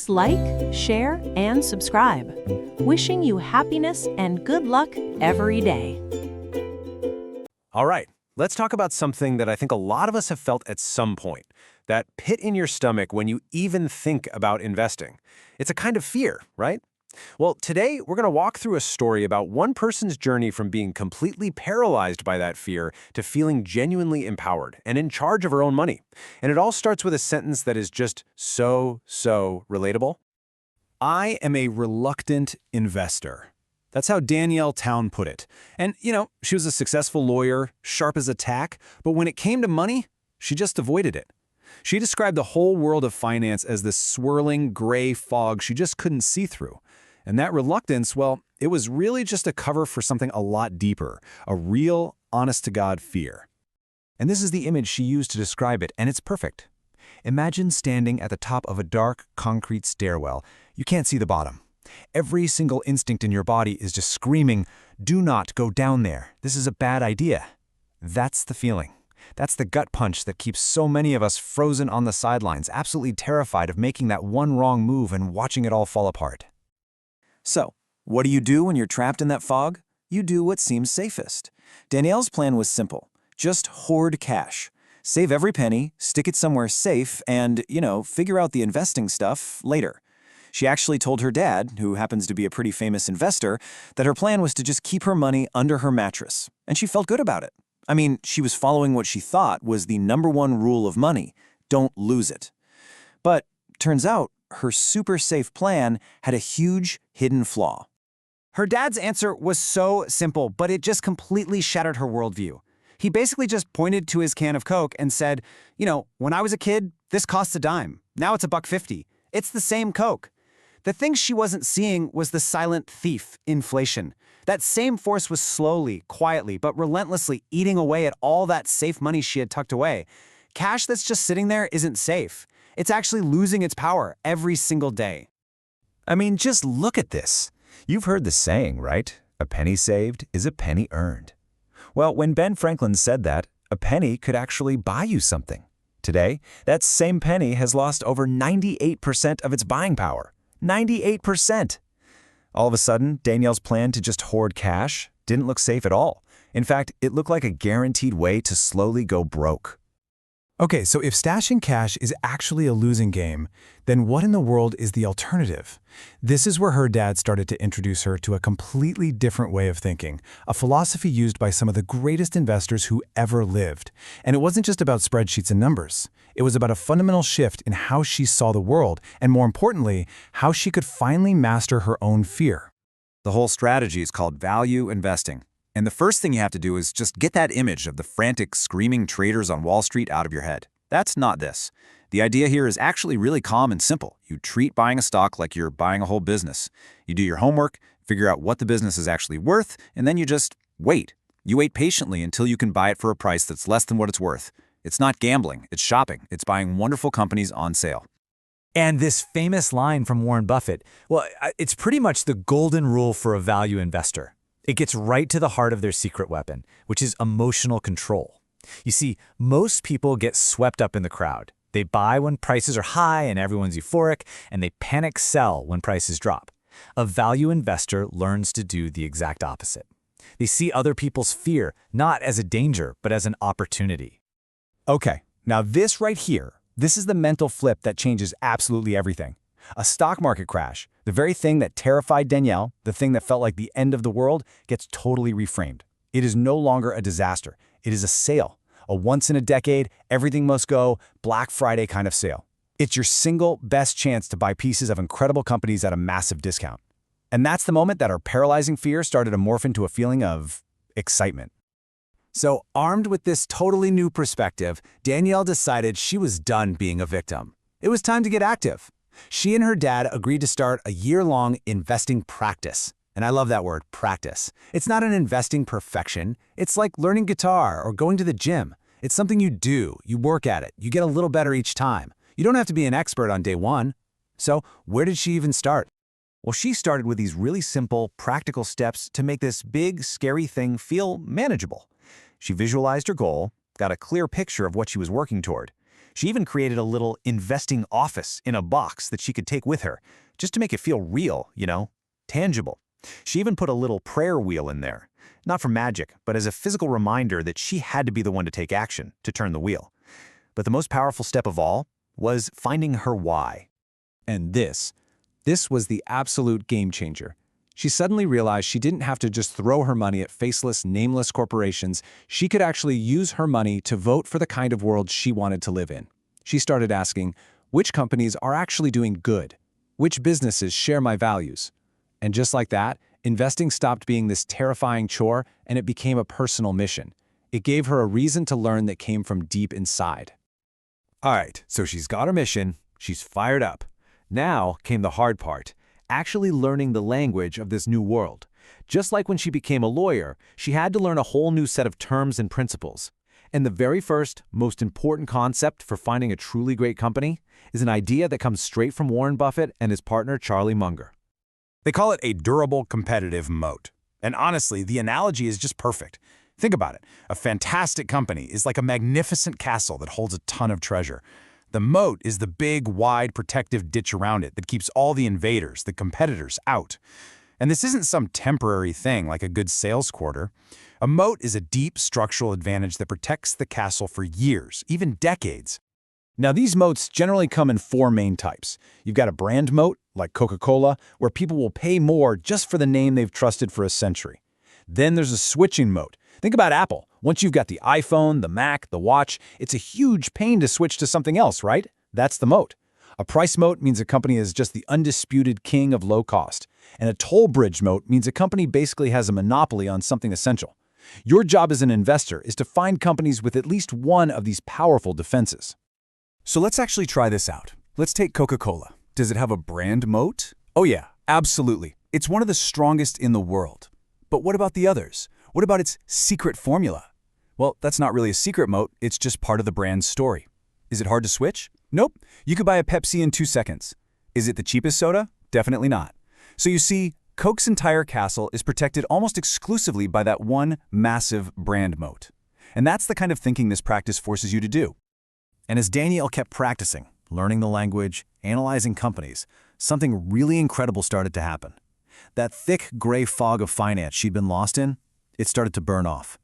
Please like, share, and subscribe. Wishing you happiness and good luck every day. All right, let's talk about something that I think a lot of us have felt at some point. That pit in your stomach when you even think about investing. It's a kind of fear, right? Well, today we're going to walk through a story about one person's journey from being completely paralyzed by that fear to feeling genuinely empowered and in charge of her own money. And it all starts with a sentence that is just so relatable. I am a reluctant investor. That's how Danielle Town put it. And, she was a successful lawyer, sharp as a tack, but when it came to money, she just avoided it. She described the whole world of finance as this swirling gray fog she just couldn't see through. And that reluctance, well, it was really just a cover for something a lot deeper, a real, honest-to-God fear. And this is the image she used to describe it, and it's perfect. Imagine standing at the top of a dark, concrete stairwell. You can't see the bottom. Every single instinct in your body is just screaming, "Do not go down there. This is a bad idea." That's the feeling. That's the gut punch that keeps so many of us frozen on the sidelines, absolutely terrified of making that one wrong move and watching it all fall apart. So, what do you do when you're trapped in that fog? You do what seems safest. Danielle's plan was simple. Just hoard cash. Save every penny, stick it somewhere safe, and, figure out the investing stuff later. She actually told her dad, who happens to be a pretty famous investor, that her plan was to just keep her money under her mattress. And she felt good about it. I mean, she was following what she thought was the #1 rule of money: don't lose it. But turns out, her super safe plan had a huge hidden flaw. Her dad's answer was so simple, but it just completely shattered her worldview. He basically just pointed to his can of Coke and said, when I was a kid, this costs a dime. Now it's $1.50. It's the same Coke. The thing she wasn't seeing was the silent thief, inflation. That same force was slowly, quietly, but relentlessly eating away at all that safe money she had tucked away. Cash that's just sitting there isn't safe. It's actually losing its power every single day. I mean, just look at this. You've heard the saying, right? A penny saved is a penny earned. Well, when Ben Franklin said that, a penny could actually buy you something. Today, that same penny has lost over 98% of its buying power. 98%! All of a sudden, Danielle's plan to just hoard cash didn't look safe at all. In fact, it looked like a guaranteed way to slowly go broke. Okay, so if stashing cash is actually a losing game, then what in the world is the alternative? This is where her dad started to introduce her to a completely different way of thinking, a philosophy used by some of the greatest investors who ever lived. And it wasn't just about spreadsheets and numbers. It was about a fundamental shift in how she saw the world, and more importantly, how she could finally master her own fear. The whole strategy is called value investing. And the first thing you have to do is just get that image of the frantic, screaming traders on Wall Street out of your head. That's not this. The idea here is actually really calm and simple. You treat buying a stock like you're buying a whole business. You do your homework, figure out what the business is actually worth, and then you just wait. You wait patiently until you can buy it for a price that's less than what it's worth. It's not gambling, it's shopping. It's buying wonderful companies on sale. And this famous line from Warren Buffett, well, it's pretty much the golden rule for a value investor. It gets right to the heart of their secret weapon, which is emotional control. You see, most people get swept up in the crowd. They buy when prices are high and everyone's euphoric, and they panic sell when prices drop. A value investor learns to do the exact opposite. They see other people's fear not as a danger, but as an opportunity. Okay, now this right here, this is the mental flip that changes absolutely everything. A stock market crash, the very thing that terrified Danielle, the thing that felt like the end of the world, gets totally reframed. It is no longer a disaster. It is a sale. A once-in-a-decade, everything must go, Black Friday kind of sale. It's your single best chance to buy pieces of incredible companies at a massive discount. And that's the moment that our paralyzing fear started to morph into a feeling of excitement. So, armed with this totally new perspective, Danielle decided she was done being a victim. It was time to get active. She and her dad agreed to start a year-long investing practice. And I love that word, practice. It's not an investing perfection. It's like learning guitar or going to the gym. It's something you do, you work at it, you get a little better each time. You don't have to be an expert on day one. So where did she even start? Well, she started with these really simple, practical steps to make this big, scary thing feel manageable. She visualized her goal, got a clear picture of what she was working toward. She even created a little investing office in a box that she could take with her, just to make it feel real, tangible. She even put a little prayer wheel in there, not for magic, but as a physical reminder that she had to be the one to take action, to turn the wheel. But the most powerful step of all was finding her why. And this was the absolute game changer. She suddenly realized she didn't have to just throw her money at faceless, nameless corporations. She could actually use her money to vote for the kind of world she wanted to live in. She started asking, which companies are actually doing good? Which businesses share my values? And just like that, investing stopped being this terrifying chore and it became a personal mission. It gave her a reason to learn that came from deep inside. All right, so she's got her mission, she's fired up. Now came the hard part, actually learning the language of this new world. Just like when she became a lawyer, she had to learn a whole new set of terms and principles. And the very first, most important concept for finding a truly great company is an idea that comes straight from Warren Buffett and his partner Charlie Munger. They call it a durable competitive moat. And honestly, the analogy is just perfect. Think about it. A fantastic company is like a magnificent castle that holds a ton of treasure. The moat is the big, wide, protective ditch around it that keeps all the invaders, the competitors, out. And this isn't some temporary thing like a good sales quarter. A moat is a deep structural advantage that protects the castle for years, even decades. Now, these moats generally come in four main types. You've got a brand moat, like Coca-Cola, where people will pay more just for the name they've trusted for a century. Then there's a switching moat. Think about Apple. Once you've got the iPhone, the Mac, the watch, it's a huge pain to switch to something else, right? That's the moat. A price moat means a company is just the undisputed king of low cost. And a toll bridge moat means a company basically has a monopoly on something essential. Your job as an investor is to find companies with at least one of these powerful defenses. So let's actually try this out. Let's take Coca-Cola. Does it have a brand moat? Oh yeah, absolutely. It's one of the strongest in the world. But what about the others? What about its secret formula? Well, that's not really a secret moat, it's just part of the brand's story. Is it hard to switch? Nope. You could buy a Pepsi in 2 seconds. Is it the cheapest soda? Definitely not. So you see, Coke's entire castle is protected almost exclusively by that one massive brand moat. And that's the kind of thinking this practice forces you to do. And as Danielle kept practicing, learning the language, analyzing companies, something really incredible started to happen. That thick gray fog of finance she'd been lost in, it started to burn off.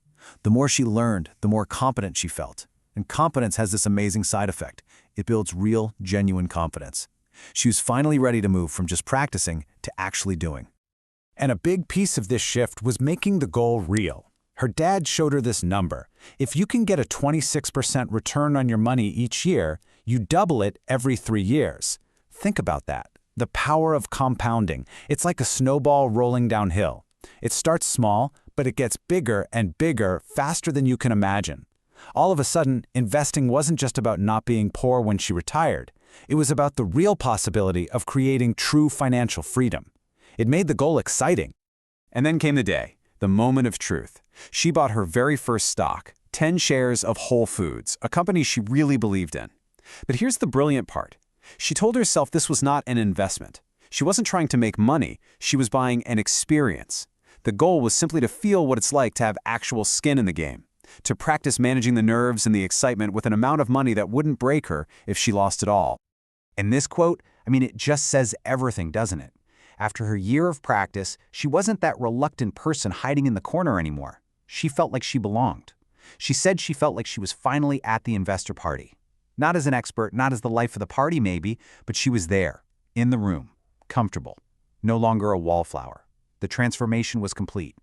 The more she learned, the more competent she felt. And competence has this amazing side effect. It builds real, genuine confidence. She was finally ready to move from just practicing to actually doing. And a big piece of this shift was making the goal real. Her dad showed her this number. If you can get a 26% return on your money each year, you double it every 3 years. Think about that. The power of compounding. It's like a snowball rolling downhill. It starts small, but it gets bigger and bigger faster than you can imagine. All of a sudden, investing wasn't just about not being poor when she retired. It was about the real possibility of creating true financial freedom. It made the goal exciting. And then came the day, the moment of truth. She bought her very first stock, 10 shares of Whole Foods, a company she really believed in. But here's the brilliant part. She told herself this was not an investment. She wasn't trying to make money, she was buying an experience. The goal was simply to feel what it's like to have actual skin in the game, to practice managing the nerves and the excitement with an amount of money that wouldn't break her if she lost it all. And this quote, it just says everything, doesn't it? After her year of practice, she wasn't that reluctant person hiding in the corner anymore. She felt like she belonged. She said she felt like she was finally at the investor party. Not as an expert, not as the life of the party maybe, but she was there, in the room, comfortable, no longer a wallflower. The transformation was complete.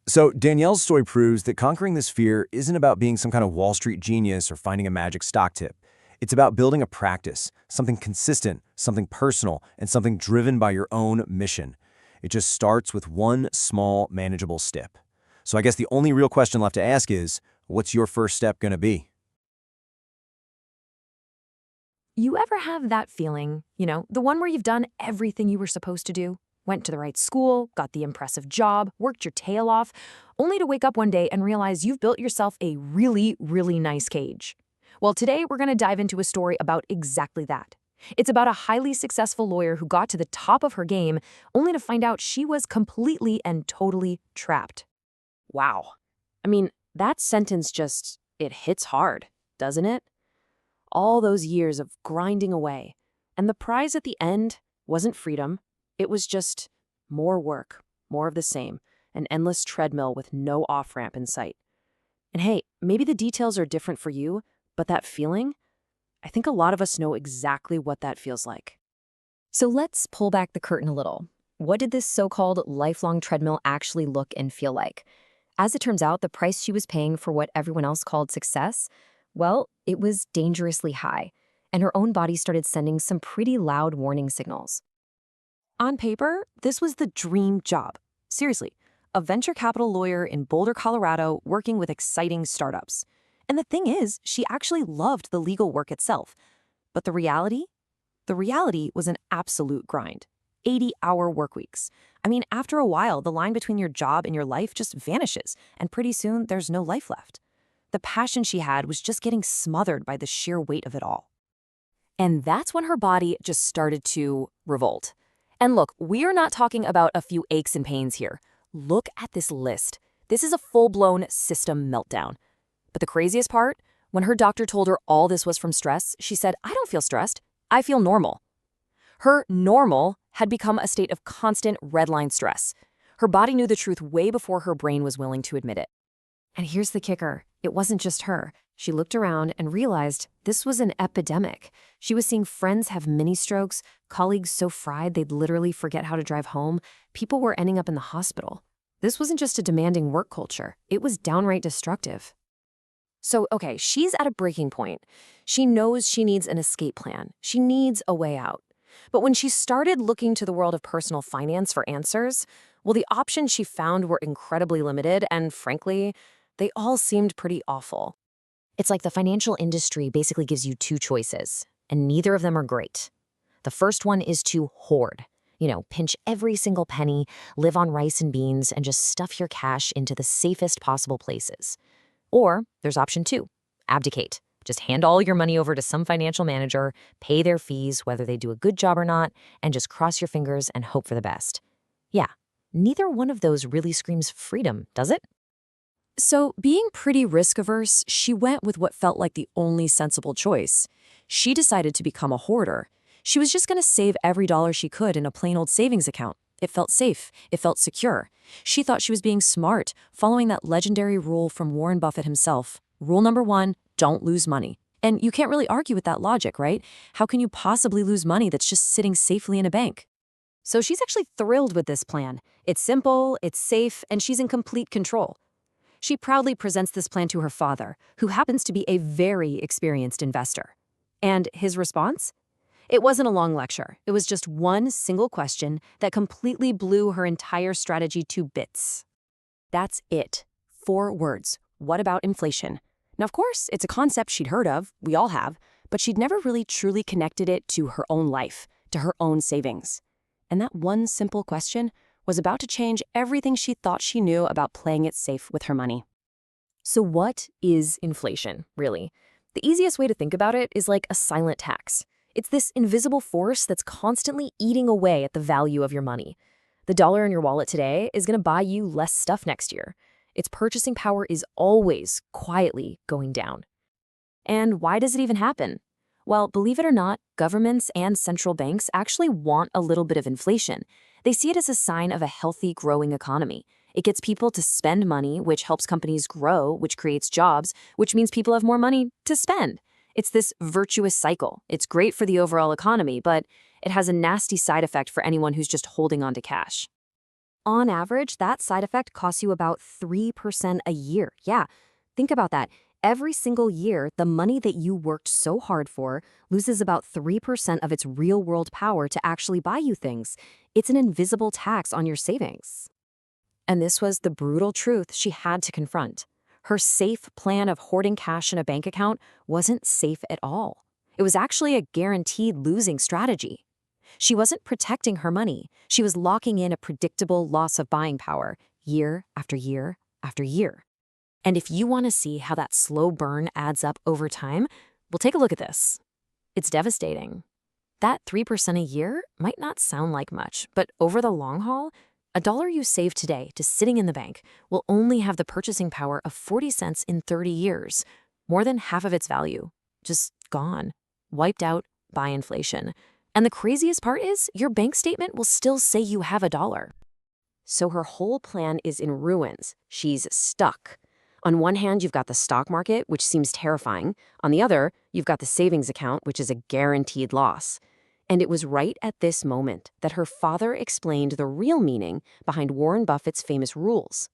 So Danielle's story proves that conquering this fear isn't about being some kind of Wall Street genius or finding a magic stock tip. It's about building a practice, something consistent, something personal, and something driven by your own mission. It just starts with one small, manageable step. So I guess the only real question left to ask is, what's your first step going to be? You ever have that feeling, the one where you've done everything you were supposed to do? Went to the right school, got the impressive job, worked your tail off, only to wake up one day and realize you've built yourself a really, really nice cage. Well, today we're going to dive into a story about exactly that. It's about a highly successful lawyer who got to the top of her game only to find out she was completely and totally trapped. Wow. That sentence it hits hard, doesn't it? All those years of grinding away. And the prize at the end wasn't freedom. It was just more work, more of the same, an endless treadmill with no off-ramp in sight. And hey, maybe the details are different for you, but that feeling, I think a lot of us know exactly what that feels like. So let's pull back the curtain a little. What did this so-called lifelong treadmill actually look and feel like? As it turns out, the price she was paying for what everyone else called success, well, it was dangerously high, and her own body started sending some pretty loud warning signals. On paper, this was the dream job. Seriously, a venture capital lawyer in Boulder, Colorado, working with exciting startups. And the thing is, she actually loved the legal work itself. But the reality? The reality was an absolute grind. 80-hour work weeks. I mean, after a while, the line between your job and your life just vanishes, and pretty soon there's no life left. The passion she had was just getting smothered by the sheer weight of it all. And that's when her body just started to revolt. And look, we are not talking about a few aches and pains here. Look at this list. This is a full-blown system meltdown. But the craziest part, when her doctor told her all this was from stress, she said, "I don't feel stressed. I feel normal." Her normal had become a state of constant red-line stress. Her body knew the truth way before her brain was willing to admit it. And here's the kicker. It wasn't just her. She looked around and realized this was an epidemic. She was seeing friends have mini-strokes, colleagues so fried they'd literally forget how to drive home. People were ending up in the hospital. This wasn't just a demanding work culture. It was downright destructive. So, okay, she's at a breaking point. She knows she needs an escape plan. She needs a way out. But when she started looking to the world of personal finance for answers, well, the options she found were incredibly limited, and frankly, they all seemed pretty awful. It's like the financial industry basically gives you two choices, and neither of them are great. The first one is to hoard. Pinch every single penny, live on rice and beans, and just stuff your cash into the safest possible places. Or there's option 2, abdicate. Just hand all your money over to some financial manager, pay their fees, whether they do a good job or not, and just cross your fingers and hope for the best. Yeah, neither one of those really screams freedom, does it? So, being pretty risk-averse, she went with what felt like the only sensible choice. She decided to become a hoarder. She was just going to save every dollar she could in a plain old savings account. It felt safe. It felt secure. She thought she was being smart, following that legendary rule from Warren Buffett himself. Rule number 1, don't lose money. And you can't really argue with that logic, right? How can you possibly lose money that's just sitting safely in a bank? So she's actually thrilled with this plan. It's simple, it's safe, and she's in complete control. She proudly presents this plan to her father, who happens to be a very experienced investor. And his response? It wasn't a long lecture. It was just one single question that completely blew her entire strategy to bits. That's it. 4 words. What about inflation? Now, of course, it's a concept she'd heard of, we all have, but she'd never really truly connected it to her own life, to her own savings. And that one simple question was about to change everything she thought she knew about playing it safe with her money. So what is inflation, really? The easiest way to think about it is like a silent tax. It's this invisible force that's constantly eating away at the value of your money. The dollar in your wallet today is going to buy you less stuff next year. Its purchasing power is always quietly going down. And why does it even happen? Well, believe it or not, governments and central banks actually want a little bit of inflation. They see it as a sign of a healthy, growing economy. It gets people to spend money, which helps companies grow, which creates jobs, which means people have more money to spend. It's this virtuous cycle. It's great for the overall economy, but it has a nasty side effect for anyone who's just holding on to cash. On average, that side effect costs you about 3% a year. Yeah, think about that. Every single year, the money that you worked so hard for loses about 3% of its real-world power to actually buy you things. It's an invisible tax on your savings. And this was the brutal truth she had to confront. Her safe plan of hoarding cash in a bank account wasn't safe at all. It was actually a guaranteed losing strategy. She wasn't protecting her money. She was locking in a predictable loss of buying power year after year after year. And if you want to see how that slow burn adds up over time, well, take a look at this. It's devastating. That 3% a year might not sound like much, but over the long haul, $1 you save today just sitting in the bank will only have the purchasing power of 40 cents in 30 years, more than half of its value, just just gone, wiped out by inflation. And the craziest part is, your bank statement will still say you have $1. So her whole plan is in ruins. She's stuck. On one hand, you've got the stock market, which seems terrifying. On the other, you've got the savings account, which is a guaranteed loss. And it was right at this moment that her father explained the real meaning behind Warren Buffett's famous rules.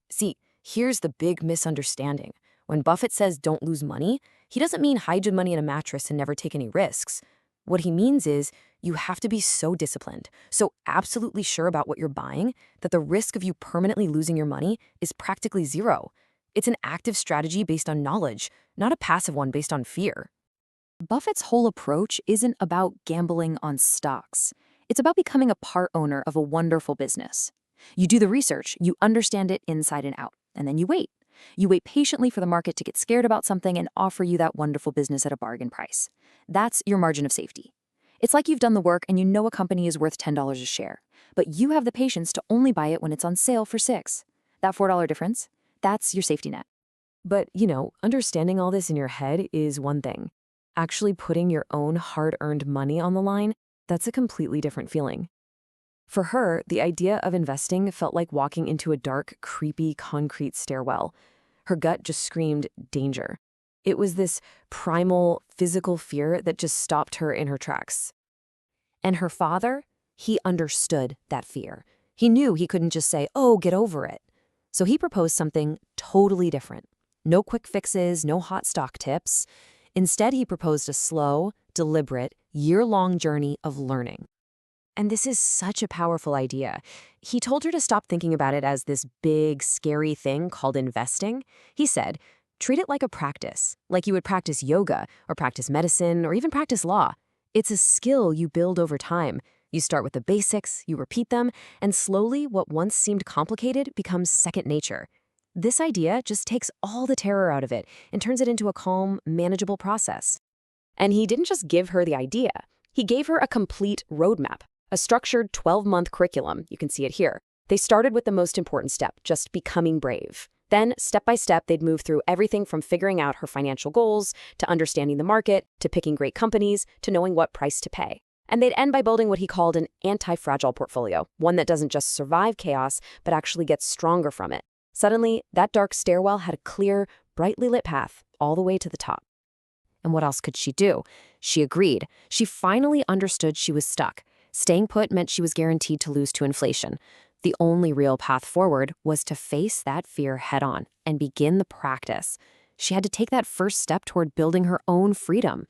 See, here's the big misunderstanding. When Buffett says don't lose money, he doesn't mean hide your money in a mattress and never take any risks. What he means is you have to be so disciplined, so absolutely sure about what you're buying, that the risk of you permanently losing your money is practically zero. It's an active strategy based on knowledge, not a passive one based on fear. Buffett's whole approach isn't about gambling on stocks. It's about becoming a part owner of a wonderful business. You do the research, you understand it inside and out, and then you wait. You wait patiently for the market to get scared about something and offer you that wonderful business at a bargain price. That's your margin of safety. It's like you've done the work and you know a company is worth $10 a share, but you have the patience to only buy it when it's on sale for $6. That $4 difference, that's your safety net. But, understanding all this in your head is one thing. Actually putting your own hard-earned money on the line, that's a completely different feeling. For her, the idea of investing felt like walking into a dark, creepy concrete stairwell. Her gut just screamed danger. It was this primal, physical fear that just stopped her in her tracks. And her father, he understood that fear. He knew he couldn't just say, "Oh, get over it." So he proposed something totally different. No quick fixes, no hot stock tips. Instead, he proposed a slow, deliberate, year-long journey of learning. And this is such a powerful idea. He told her to stop thinking about it as this big, scary thing called investing. He said, treat it like a practice, like you would practice yoga or practice medicine or even practice law. It's a skill you build over time. You start with the basics, you repeat them, and slowly what once seemed complicated becomes second nature. This idea just takes all the terror out of it and turns it into a calm, manageable process. And he didn't just give her the idea. He gave her a complete roadmap. A structured 12-month curriculum, you can see it here. They started with the most important step, just becoming brave. Then, step by step, they'd move through everything from figuring out her financial goals, to understanding the market, to picking great companies, to knowing what price to pay. And they'd end by building what he called an antifragile portfolio, one that doesn't just survive chaos, but actually gets stronger from it. Suddenly, that dark stairwell had a clear, brightly lit path all the way to the top. And what else could she do? She agreed. She finally understood she was stuck. Staying put meant she was guaranteed to lose to inflation. The only real path forward was to face that fear head-on and begin the practice. She had to take that first step toward building her own freedom.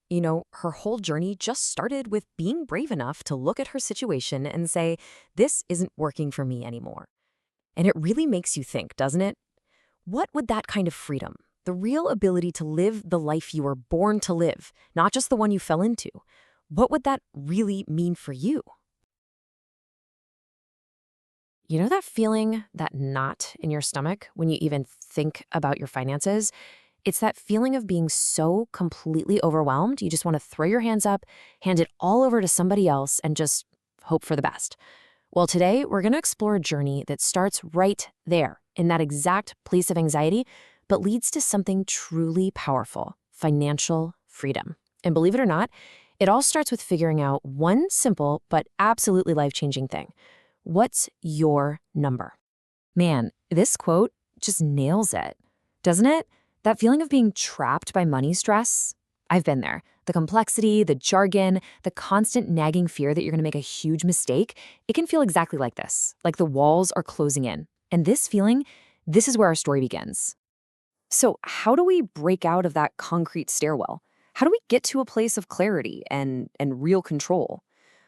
Her whole journey just started with being brave enough to look at her situation and say, this isn't working for me anymore. And it really makes you think, doesn't it? What would that kind of freedom, the real ability to live the life you were born to live, not just the one you fell into, what would that really mean for you? You know that feeling, that knot in your stomach when you even think about your finances? It's that feeling of being so completely overwhelmed, you just want to throw your hands up, hand it all over to somebody else, and just hope for the best. Well, today we're going to explore a journey that starts right there, in that exact place of anxiety, but leads to something truly powerful, financial freedom. And believe it or not, it all starts with figuring out one simple but absolutely life-changing thing. What's your number? Man, this quote just nails it, doesn't it? That feeling of being trapped by money stress? I've been there. The complexity, the jargon, the constant nagging fear that you're going to make a huge mistake, it can feel exactly like this, like the walls are closing in. And this feeling, this is where our story begins. So how do we break out of that concrete stairwell? How do we get to a place of clarity and real control?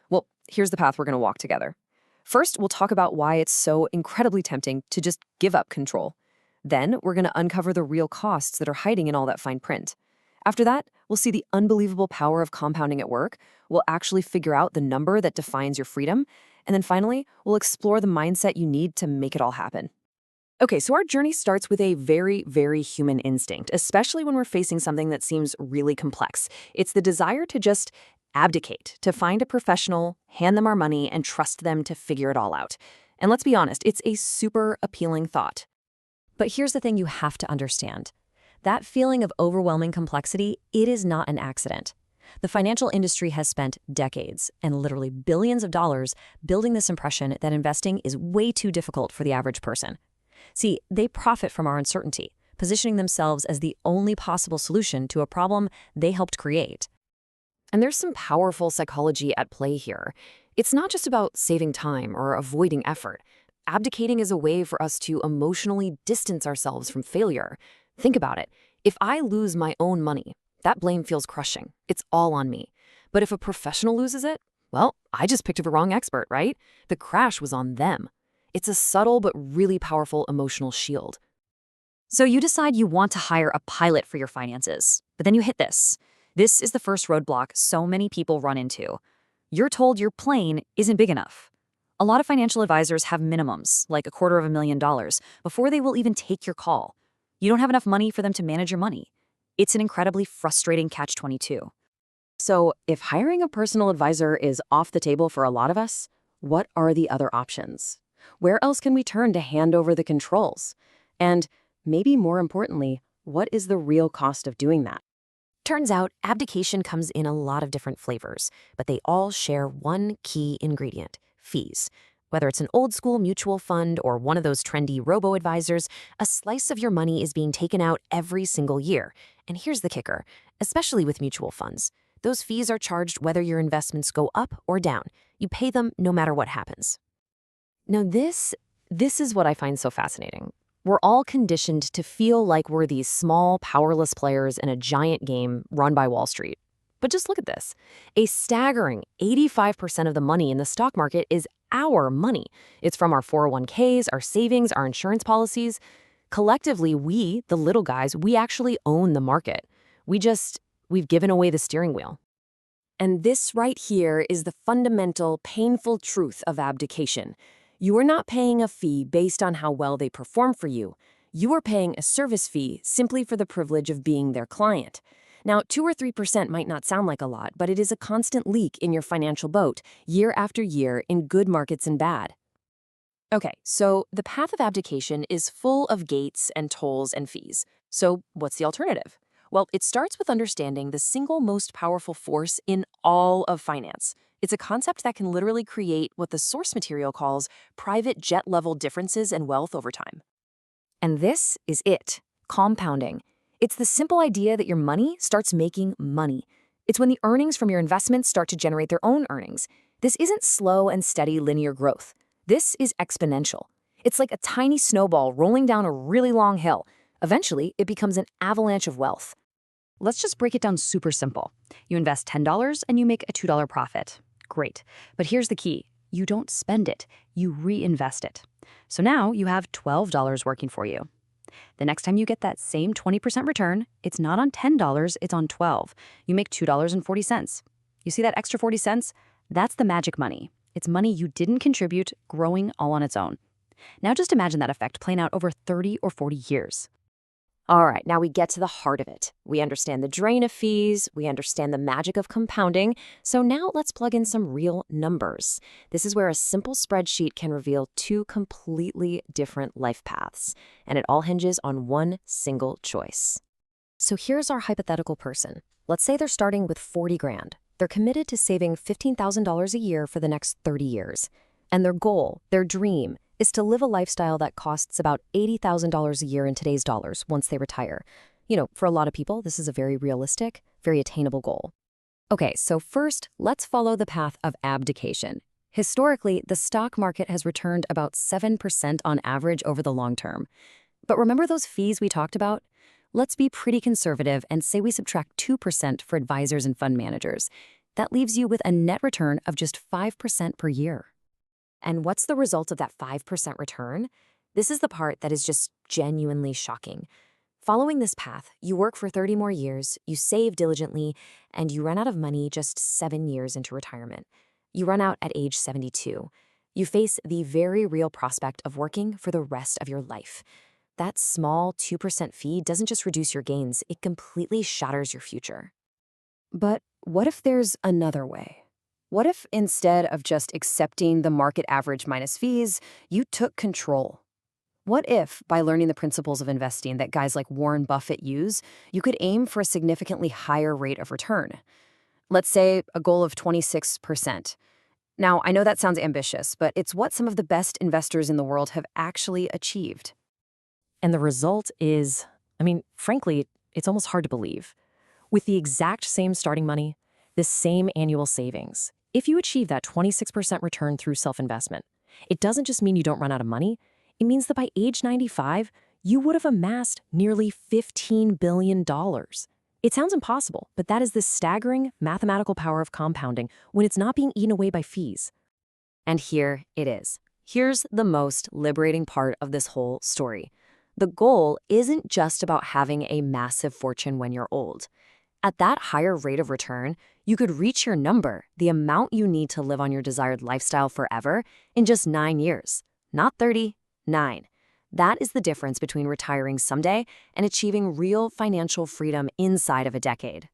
Well, here's the path we're going to walk together. First, we'll talk about why it's so incredibly tempting to just give up control. Then, we're going to uncover the real costs that are hiding in all that fine print. After that, we'll see the unbelievable power of compounding at work. We'll actually figure out the number that defines your freedom. And then finally, we'll explore the mindset you need to make it all happen. Okay, so our journey starts with a very, very human instinct, especially when we're facing something that seems really complex. It's the desire to just abdicate, to find a professional, hand them our money, and trust them to figure it all out. And let's be honest, it's a super appealing thought. But here's the thing you have to understand. That feeling of overwhelming complexity, it is not an accident. The financial industry has spent decades and literally billions of dollars building this impression that investing is way too difficult for the average person. See, they profit from our uncertainty, positioning themselves as the only possible solution to a problem they helped create. And there's some powerful psychology at play here. It's not just about saving time or avoiding effort. Abdicating is a way for us to emotionally distance ourselves from failure. Think about it. If I lose my own money, that blame feels crushing. It's all on me. But if a professional loses it, well, I just picked the wrong expert, right? The crash was on them. It's a subtle but really powerful emotional shield. So you decide you want to hire a pilot for your finances, but then you hit this. This is the first roadblock so many people run into. You're told your plane isn't big enough. A lot of financial advisors have minimums, like $250,000, before they will even take your call. You don't have enough money for them to manage your money. It's an incredibly frustrating catch-22. So if hiring a personal advisor is off the table for a lot of us, what are the other options? Where else can we turn to hand over the controls? And maybe more importantly, what is the real cost of doing that? Turns out, abdication comes in a lot of different flavors, but they all share one key ingredient: fees. Whether it's an old-school mutual fund or one of those trendy robo-advisors, a slice of your money is being taken out every single year. And here's the kicker, especially with mutual funds. Those fees are charged whether your investments go up or down. You pay them no matter what happens. Now this is what I find so fascinating. We're all conditioned to feel like we're these small, powerless players in a giant game run by Wall Street. But just look at this. A staggering 85% of the money in the stock market is our money. It's from our 401ks, our savings, our insurance policies. Collectively, we, the little guys, we actually own the market. We've given away the steering wheel. And this right here is the fundamental, painful truth of abdication. You are not paying a fee based on how well they perform for you. You are paying a service fee simply for the privilege of being their client. Now, 2 or 3% might not sound like a lot, but it is a constant leak in your financial boat, year after year, in good markets and bad. Okay, so the path of abdication is full of gates and tolls and fees. So what's the alternative? Well, it starts with understanding the single most powerful force in all of finance. It's a concept that can literally create what the source material calls private jet-level differences in wealth over time. And this is it, compounding. It's the simple idea that your money starts making money. It's when the earnings from your investments start to generate their own earnings. This isn't slow and steady linear growth. This is exponential. It's like a tiny snowball rolling down a really long hill. Eventually, it becomes an avalanche of wealth. Let's just break it down super simple. You invest $10 and you make a $2 profit. Great. But here's the key. You don't spend it. You reinvest it. So now you have $12 working for you. The next time you get that same 20% return, it's not on $10, it's on $12. You make $2.40. You see that extra 40 cents? That's the magic money. It's money you didn't contribute, growing all on its own. Now just imagine that effect playing out over 30 or 40 years. All right, now we get to the heart of it. We understand the drain of fees, we understand the magic of compounding, so now let's plug in some real numbers. This is where a simple spreadsheet can reveal 2 completely different life paths, and it all hinges on one single choice. So here's our hypothetical person. Let's say they're starting with 40 grand. They're committed to saving $15,000 a year for the next 30 years. And their goal, their dream, is to live a lifestyle that costs about $80,000 a year in today's dollars once they retire. You know, for a lot of people, this is a very realistic, very attainable goal. Okay, so first, let's follow the path of abdication. Historically, the stock market has returned about 7% on average over the long term. But remember those fees we talked about? Let's be pretty conservative and say we subtract 2% for advisors and fund managers. That leaves you with a net return of just 5% per year. And what's the result of that 5% return? This is the part that is just genuinely shocking. Following this path, you work for 30 more years, you save diligently, and you run out of money just 7 years into retirement. You run out at age 72. You face the very real prospect of working for the rest of your life. That small 2% fee doesn't just reduce your gains, it completely shatters your future. But what if there's another way? What if instead of just accepting the market average minus fees, you took control? What if, by learning the principles of investing that guys like Warren Buffett use, you could aim for a significantly higher rate of return? Let's say a goal of 26%. Now, I know that sounds ambitious, but it's what some of the best investors in the world have actually achieved. And the result is, frankly, it's almost hard to believe. With the exact same starting money, the same annual savings, if you achieve that 26% return through self-investment, it doesn't just mean you don't run out of money. It means that by age 95, you would have amassed nearly $15 billion. It sounds impossible, but that is the staggering mathematical power of compounding when it's not being eaten away by fees. And here it is. Here's the most liberating part of this whole story. The goal isn't just about having a massive fortune when you're old. At that higher rate of return, you could reach your number, the amount you need to live on your desired lifestyle forever, in just 9 years. Not 30, 9. That is the difference between retiring someday and achieving real financial freedom inside of a decade.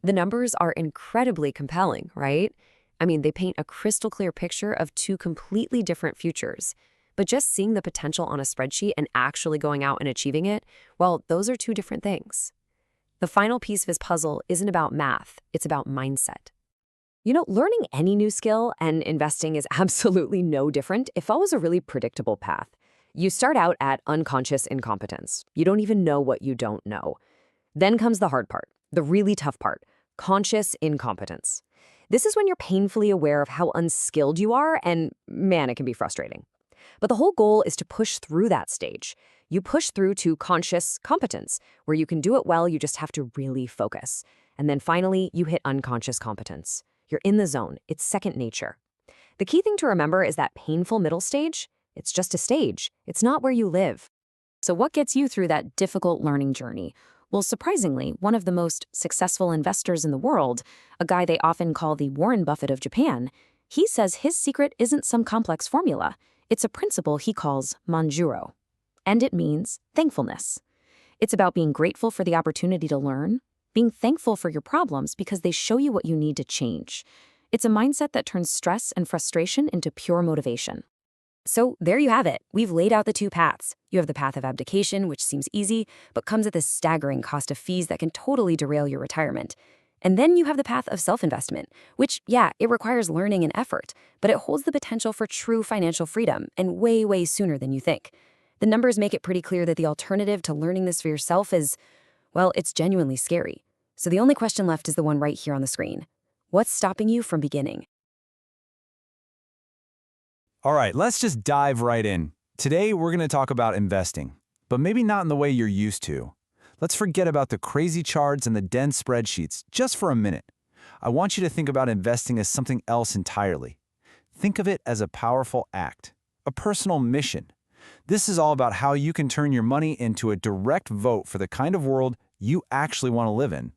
The numbers are incredibly compelling, right? They paint a crystal clear picture of two completely different futures. But just seeing the potential on a spreadsheet and actually going out and achieving it, well, those are two different things. The final piece of his puzzle isn't about math, it's about mindset. Learning any new skill and investing is absolutely no different. It follows a really predictable path. You start out at unconscious incompetence. You don't even know what you don't know. Then comes the hard part, the really tough part, conscious incompetence. This is when you're painfully aware of how unskilled you are, and man, it can be frustrating. But the whole goal is to push through that stage. You push through to conscious competence, where you can do it well, you just have to really focus. And then finally, you hit unconscious competence. You're in the zone. It's second nature. The key thing to remember is that painful middle stage, it's just a stage. It's not where you live. So what gets you through that difficult learning journey? Well, surprisingly, one of the most successful investors in the world, a guy they often call the Warren Buffett of Japan, he says his secret isn't some complex formula. It's a principle he calls manjuro. And it means thankfulness. It's about being grateful for the opportunity to learn, being thankful for your problems because they show you what you need to change. It's a mindset that turns stress and frustration into pure motivation. So there you have it. We've laid out the two paths. You have the path of abdication, which seems easy, but comes at this staggering cost of fees that can totally derail your retirement. And then you have the path of self-investment, which, yeah, it requires learning and effort, but it holds the potential for true financial freedom, and way, way sooner than you think. The numbers make it pretty clear that the alternative to learning this for yourself is, well, it's genuinely scary. So the only question left is the one right here on the screen. What's stopping you from beginning? All right, let's just dive right in. Today, we're going to talk about investing, but maybe not in the way you're used to. Let's forget about the crazy charts and the dense spreadsheets just for a minute. I want you to think about investing as something else entirely. Think of it as a powerful act, a personal mission. This is all about how you can turn your money into a direct vote for the kind of world you actually want to live in.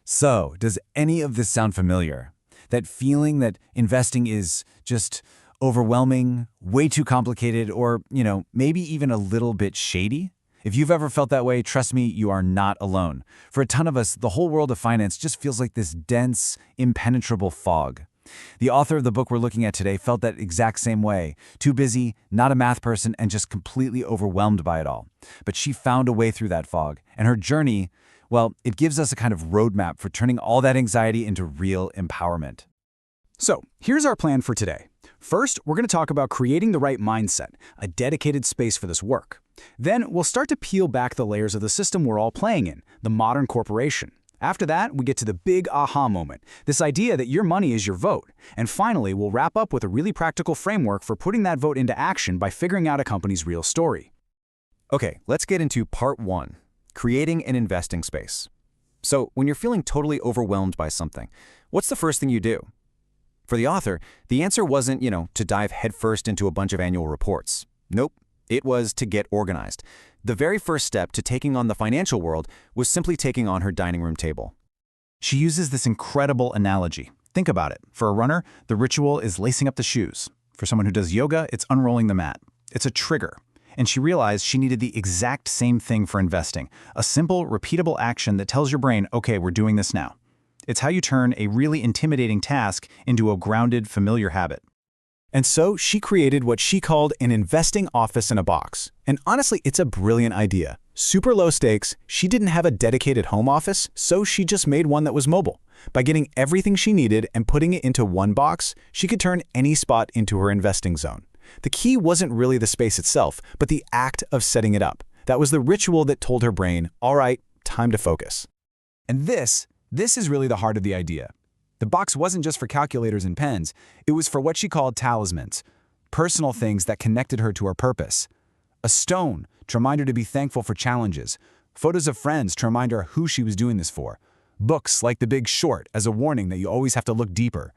So, does any of this sound familiar? That feeling that investing is just overwhelming, way too complicated, or, maybe even a little bit shady? If you've ever felt that way, trust me, you are not alone. For a ton of us, the whole world of finance just feels like this dense, impenetrable fog. The author of the book we're looking at today felt that exact same way. Too busy, not a math person, and just completely overwhelmed by it all. But she found a way through that fog, and her journey, well, it gives us a kind of roadmap for turning all that anxiety into real empowerment. So, here's our plan for today. First, we're going to talk about creating the right mindset, a dedicated space for this work. Then, we'll start to peel back the layers of the system we're all playing in, the modern corporation. After that, we get to the big aha moment, this idea that your money is your vote. And finally, we'll wrap up with a really practical framework for putting that vote into action by figuring out a company's real story. Okay, let's get into part 1, creating an investing space. So, when you're feeling totally overwhelmed by something, what's the first thing you do? For the author, the answer wasn't, to dive headfirst into a bunch of annual reports. Nope, it was to get organized. The very first step to taking on the financial world was simply taking on her dining room table. She uses this incredible analogy. Think about it. For a runner, the ritual is lacing up the shoes. For someone who does yoga, it's unrolling the mat. It's a trigger. And she realized she needed the exact same thing for investing, a simple, repeatable action that tells your brain, okay, we're doing this now. It's how you turn a really intimidating task into a grounded, familiar habit. And so she created what she called an investing office in a box. And honestly, it's a brilliant idea. Super low stakes, she didn't have a dedicated home office, so she just made one that was mobile. By getting everything she needed and putting it into one box, she could turn any spot into her investing zone. The key wasn't really the space itself, but the act of setting it up. That was the ritual that told her brain, all right, time to focus. And this is really the heart of the idea. The box wasn't just for calculators and pens, it was for what she called talismans, personal things that connected her to her purpose. A stone to remind her to be thankful for challenges, photos of friends to remind her who she was doing this for, books like The Big Short as a warning that you always have to look deeper,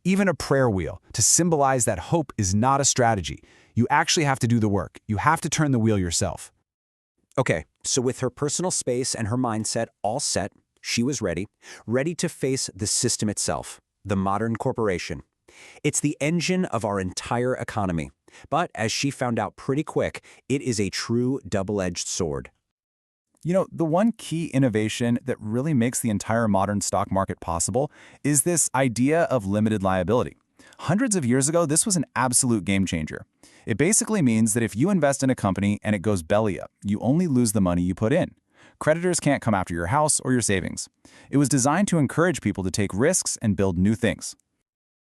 even a prayer wheel to symbolize that hope is not a strategy. You actually have to do the work. You have to turn the wheel yourself. Okay, so with her personal space and her mindset all set, she was ready to face the system itself, the modern corporation. It's the engine of our entire economy. But as she found out pretty quick, it is a true double-edged sword. You know, the one key innovation that really makes the entire modern stock market possible is this idea of limited liability. Hundreds of years ago, this was an absolute game changer. It basically means that if you invest in a company and it goes belly up, you only lose the money you put in. Creditors can't come after your house or your savings. It was designed to encourage people to take risks and build new things.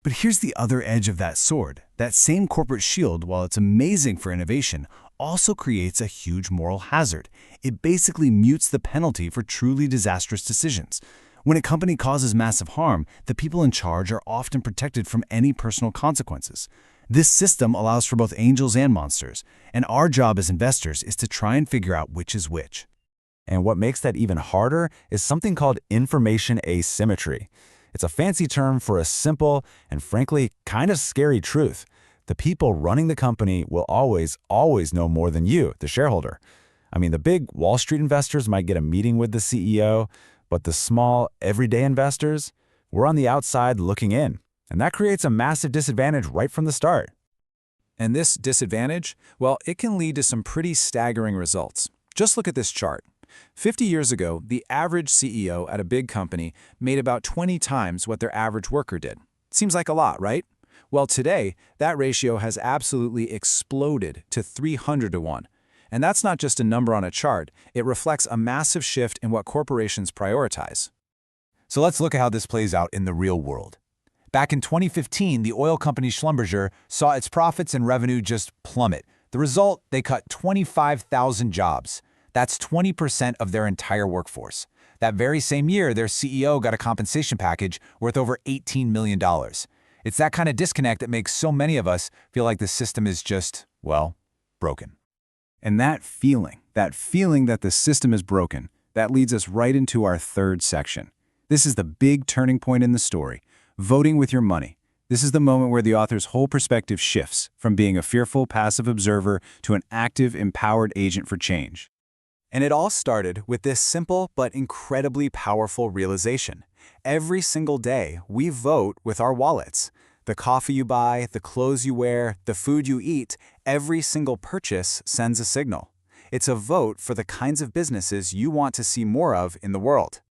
But here's the other edge of that sword. That same corporate shield, while it's amazing for innovation, also creates a huge moral hazard. It basically mutes the penalty for truly disastrous decisions. When a company causes massive harm, the people in charge are often protected from any personal consequences. This system allows for both angels and monsters, and our job as investors is to try and figure out which is which. And what makes that even harder is something called information asymmetry. It's a fancy term for a simple and frankly kind of scary truth. The people running the company will always know more than you, the shareholder. I mean, the big Wall Street investors might get a meeting with the CEO, but the small, everyday investors, we're on the outside looking in. And that creates a massive disadvantage right from the start. And this disadvantage, well, it can lead to some pretty staggering results. Just look at this chart. 50 years ago, the average CEO at a big company made about 20 times what their average worker did. Seems like a lot, right? Well, today, that ratio has absolutely exploded to 300 to 1. And that's not just a number on a chart, it reflects a massive shift in what corporations prioritize. So let's look at how this plays out in the real world. Back in 2015, the oil company Schlumberger saw its profits and revenue just plummet. The result, they cut 25,000 jobs. That's 20% of their entire workforce. That very same year, their CEO got a compensation package worth over $18 million. It's that kind of disconnect that makes so many of us feel like the system is just, well, broken. And that feeling that the system is broken, that leads us right into our third section. This is the big turning point in the story, voting with your money. This is the moment where the author's whole perspective shifts from being a fearful, passive observer to an active, empowered agent for change. And it all started with this simple but incredibly powerful realization. Every single day, we vote with our wallets. The coffee you buy, the clothes you wear, the food you eat, every single purchase sends a signal. It's a vote for the kinds of businesses you want to see more of in the world.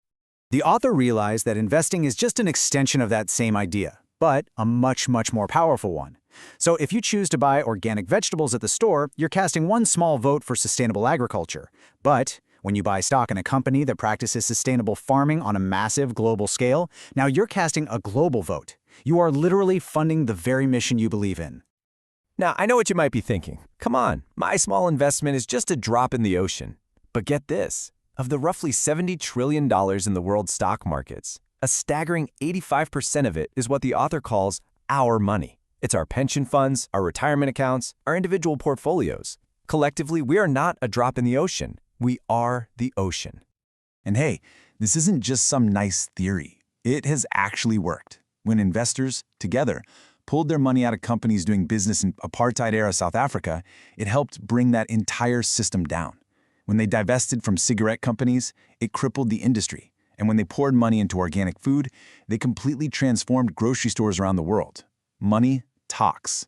The author realized that investing is just an extension of that same idea, but a much more powerful one. So if you choose to buy organic vegetables at the store, you're casting one small vote for sustainable agriculture. But when you buy stock in a company that practices sustainable farming on a massive global scale, now you're casting a global vote. You are literally funding the very mission you believe in. Now, I know what you might be thinking. Come on, my small investment is just a drop in the ocean. But get this, of the roughly $70 trillion in the world's stock markets, a staggering 85% of it is what the author calls our money. It's our pension funds, our retirement accounts, our individual portfolios. Collectively, we are not a drop in the ocean. We are the ocean. And hey, this isn't just some nice theory. It has actually worked. When investors, together, pulled their money out of companies doing business in apartheid-era South Africa, it helped bring that entire system down. When they divested from cigarette companies, it crippled the industry. And when they poured money into organic food, they completely transformed grocery stores around the world. Money talks.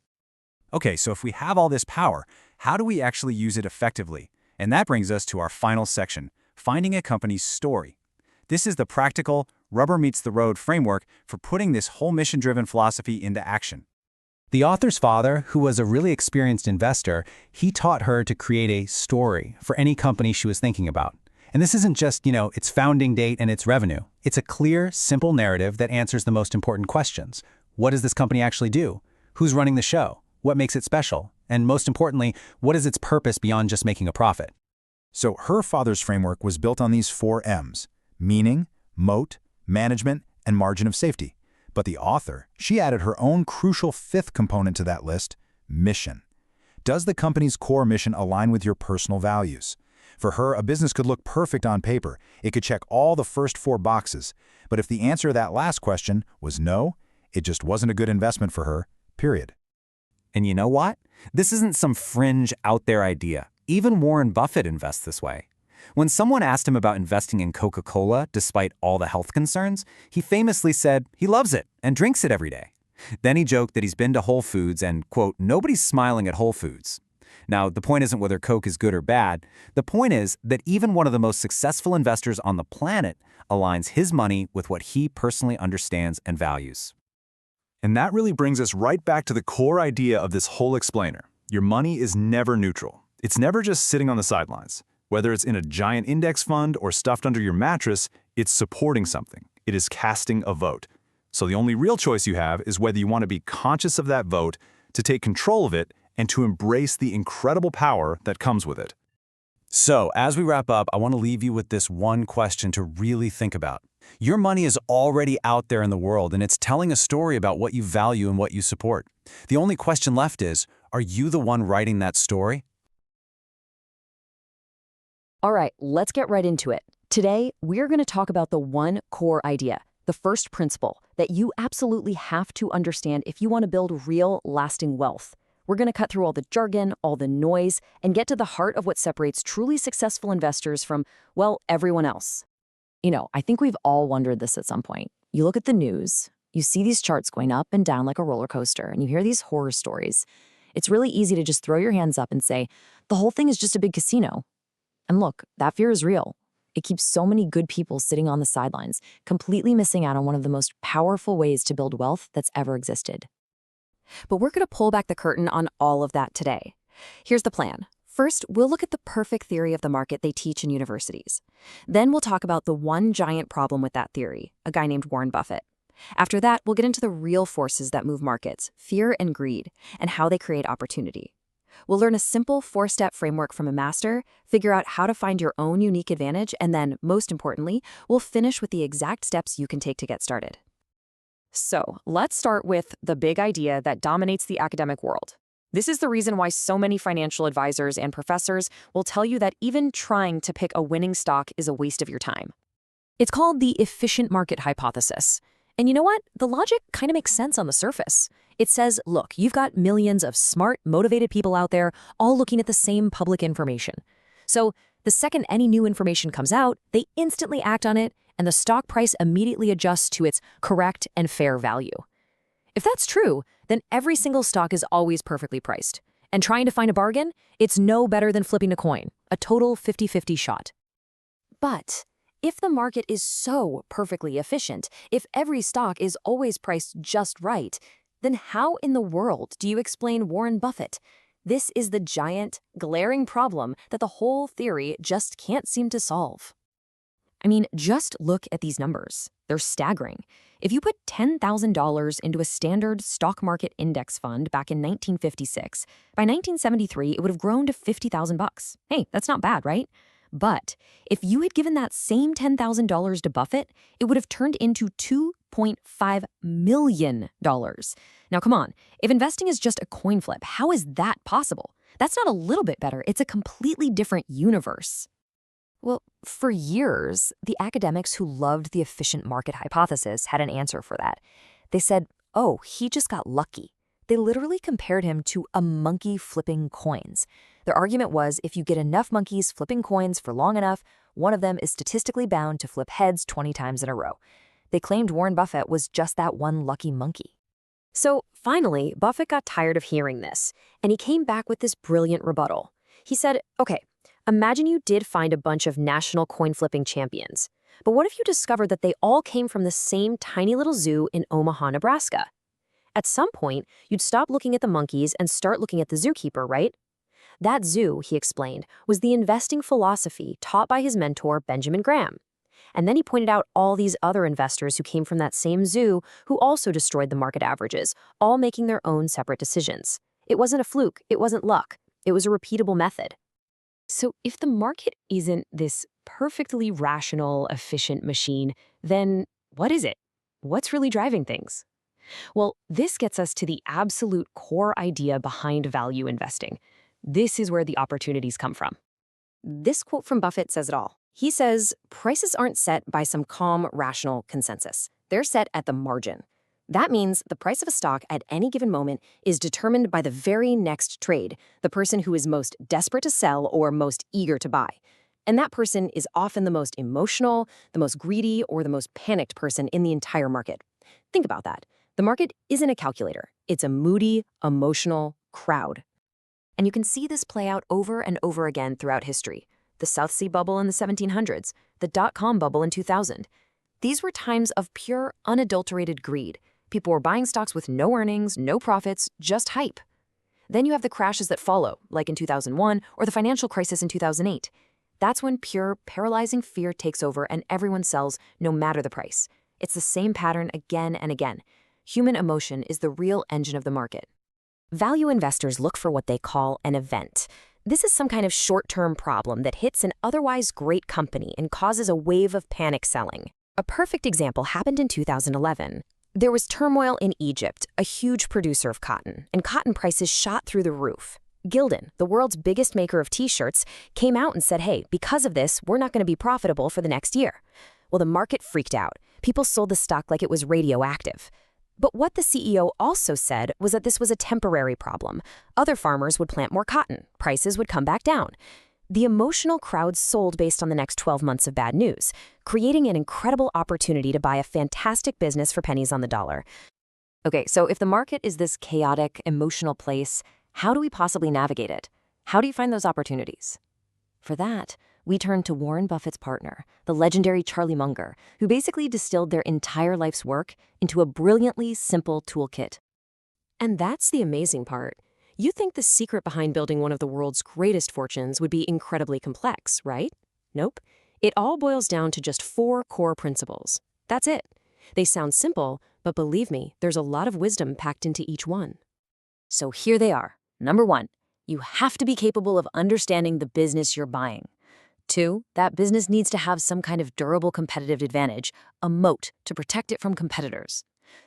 Okay, so if we have all this power, how do we actually use it effectively? And that brings us to our final section, finding a company's story. This is the practical, rubber-meets-the-road framework for putting this whole mission-driven philosophy into action. The author's father, who was a really experienced investor, he taught her to create a story for any company she was thinking about. And this isn't just, its founding date and its revenue. It's a clear, simple narrative that answers the most important questions. What does this company actually do? Who's running the show? What makes it special? And most importantly, what is its purpose beyond just making a profit? So her father's framework was built on these 4 M's: meaning, moat, management, and margin of safety. But the author, she added her own crucial 5th component to that list: mission. Does the company's core mission align with your personal values? For her, a business could look perfect on paper. It could check all the first 4 boxes. But if the answer to that last question was no, it just wasn't a good investment for her, period. And you know what? This isn't some fringe, out-there idea. Even Warren Buffett invests this way. When someone asked him about investing in Coca-Cola despite all the health concerns, he famously said he loves it and drinks it every day. Then he joked that he's been to Whole Foods and, quote, nobody's smiling at Whole Foods. Now, the point isn't whether Coke is good or bad. The point is that even one of the most successful investors on the planet aligns his money with what he personally understands and values. And that really brings us right back to the core idea of this whole explainer. Your money is never neutral. It's never just sitting on the sidelines. Whether it's in a giant index fund or stuffed under your mattress, it's supporting something. It is casting a vote. So the only real choice you have is whether you want to be conscious of that vote, to take control of it, and to embrace the incredible power that comes with it. So, as we wrap up, I want to leave you with this one question to really think about. Your money is already out there in the world, and it's telling a story about what you value and what you support. The only question left is, are you the one writing that story? All right, let's get right into it. Today, we're going to talk about the one core idea, the first principle that you absolutely have to understand if you want to build real, lasting wealth. We're going to cut through all the jargon, all the noise, and get to the heart of what separates truly successful investors from, well, everyone else. I think we've all wondered this at some point. You look at the news, you see these charts going up and down like a roller coaster, and you hear these horror stories. It's really easy to just throw your hands up and say, the whole thing is just a big casino. And look, that fear is real. It keeps so many good people sitting on the sidelines, completely missing out on one of the most powerful ways to build wealth that's ever existed. But we're going to pull back the curtain on all of that today. Here's the plan. First, we'll look at the perfect theory of the market they teach in universities. Then we'll talk about the one giant problem with that theory, a guy named Warren Buffett. After that, we'll get into the real forces that move markets, fear and greed, and how they create opportunity. We'll learn a simple 4-step framework from a master, figure out how to find your own unique advantage, and then, most importantly, we'll finish with the exact steps you can take to get started. So, let's start with the big idea that dominates the academic world. This is the reason why so many financial advisors and professors will tell you that even trying to pick a winning stock is a waste of your time. It's called the efficient market hypothesis. And you know what? The logic kind of makes sense on the surface. It says, look, you've got millions of smart, motivated people out there all looking at the same public information. So the second any new information comes out, they instantly act on it, and the stock price immediately adjusts to its correct and fair value. If that's true, then every single stock is always perfectly priced. And trying to find a bargain, it's no better than flipping a coin, a total 50-50 shot. But if the market is so perfectly efficient, if every stock is always priced just right, then how in the world do you explain Warren Buffett? This is the giant, glaring problem that the whole theory just can't seem to solve. I mean, just look at these numbers. They're staggering. If you put $10,000 into a standard stock market index fund back in 1956, by 1973, it would have grown to $50,000. Hey, that's not bad, right? But if you had given that same $10,000 to Buffett, it would have turned into $2.5 million. Now, come on, if investing is just a coin flip, how is that possible? That's not a little bit better. It's a completely different universe. Well, for years, the academics who loved the efficient market hypothesis had an answer for that. They said, oh, he just got lucky. They literally compared him to a monkey flipping coins. Their argument was if you get enough monkeys flipping coins for long enough, one of them is statistically bound to flip heads 20 times in a row. They claimed Warren Buffett was just that one lucky monkey. So finally, Buffett got tired of hearing this, and he came back with this brilliant rebuttal. He said, okay, imagine you did find a bunch of national coin flipping champions. But what if you discovered that they all came from the same tiny little zoo in Omaha, Nebraska? At some point, you'd stop looking at the monkeys and start looking at the zookeeper, right? That zoo, he explained, was the investing philosophy taught by his mentor, Benjamin Graham. And then he pointed out all these other investors who came from that same zoo who also destroyed the market averages, all making their own separate decisions. It wasn't a fluke, it wasn't luck, it was a repeatable method. So if the market isn't this perfectly rational, efficient machine, then what is it? What's really driving things? Well, this gets us to the absolute core idea behind value investing. This is where the opportunities come from. This quote from Buffett says it all. He says, prices aren't set by some calm, rational consensus. They're set at the margin. That means the price of a stock at any given moment is determined by the very next trade, the person who is most desperate to sell or most eager to buy. And that person is often the most emotional, the most greedy, or the most panicked person in the entire market. Think about that. The market isn't a calculator. It's a moody, emotional crowd. And you can see this play out over and over again throughout history. The South Sea bubble in the 1700s, the dot-com bubble in 2000. These were times of pure, unadulterated greed. People were buying stocks with no earnings, no profits, just hype. Then you have the crashes that follow, like in 2001 or the financial crisis in 2008. That's when pure, paralyzing fear takes over and everyone sells, no matter the price. It's the same pattern again and again. Human emotion is the real engine of the market. Value investors look for what they call an event. This is some kind of short-term problem that hits an otherwise great company and causes a wave of panic selling. A perfect example happened in 2011. There was turmoil in Egypt, a huge producer of cotton, and cotton prices shot through the roof. Gildan, the world's biggest maker of t-shirts, came out and said, hey, because of this, we're not going to be profitable for the next year. Well, the market freaked out. People sold the stock like it was radioactive. But what the CEO also said was that this was a temporary problem. Other farmers would plant more cotton. Prices would come back down. The emotional crowd sold based on the next 12 months of bad news, creating an incredible opportunity to buy a fantastic business for pennies on the dollar. Okay, so if the market is this chaotic, emotional place, how do we possibly navigate it? How do you find those opportunities? For that, we turn to Warren Buffett's partner, the legendary Charlie Munger, who basically distilled their entire life's work into a brilliantly simple toolkit. And that's the amazing part. You think the secret behind building one of the world's greatest fortunes would be incredibly complex, right? Nope. It all boils down to just 4 core principles. That's it. They sound simple, but believe me, there's a lot of wisdom packed into each one. So here they are. Number 1, you have to be capable of understanding the business you're buying. 2, that business needs to have some kind of durable competitive advantage, a moat, to protect it from competitors.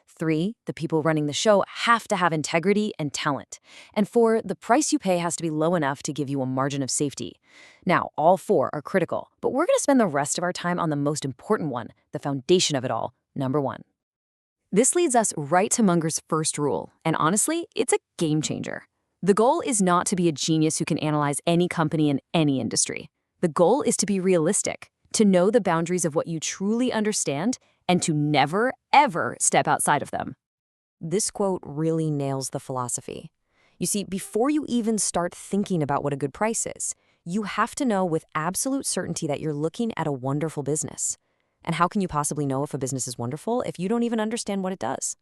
3, the people running the show have to have integrity and talent. And 4, the price you pay has to be low enough to give you a margin of safety. Now, all 4 are critical, but we're going to spend the rest of our time on the most important one, the foundation of it all, number 1. This leads us right to Munger's first rule, and honestly, it's a game changer. The goal is not to be a genius who can analyze any company in any industry. The goal is to be realistic, to know the boundaries of what you truly understand, and to never, ever step outside of them. This quote really nails the philosophy. You see, before you even start thinking about what a good price is, you have to know with absolute certainty that you're looking at a wonderful business. And how can you possibly know if a business is wonderful if you don't even understand what it does?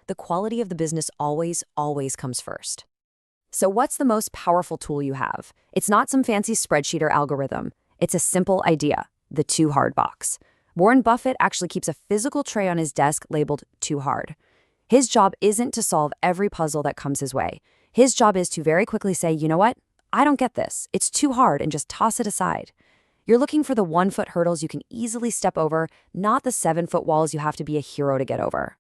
The quality of the business always, always comes first. So what's the most powerful tool you have? It's not some fancy spreadsheet or algorithm. It's a simple idea, the Too Hard box. Warren Buffett actually keeps a physical tray on his desk labeled Too Hard. His job isn't to solve every puzzle that comes his way. His job is to very quickly say, you know what? I don't get this. It's too hard, and just toss it aside. You're looking for the 1-foot hurdles you can easily step over, not the 7-foot walls you have to be a hero to get over.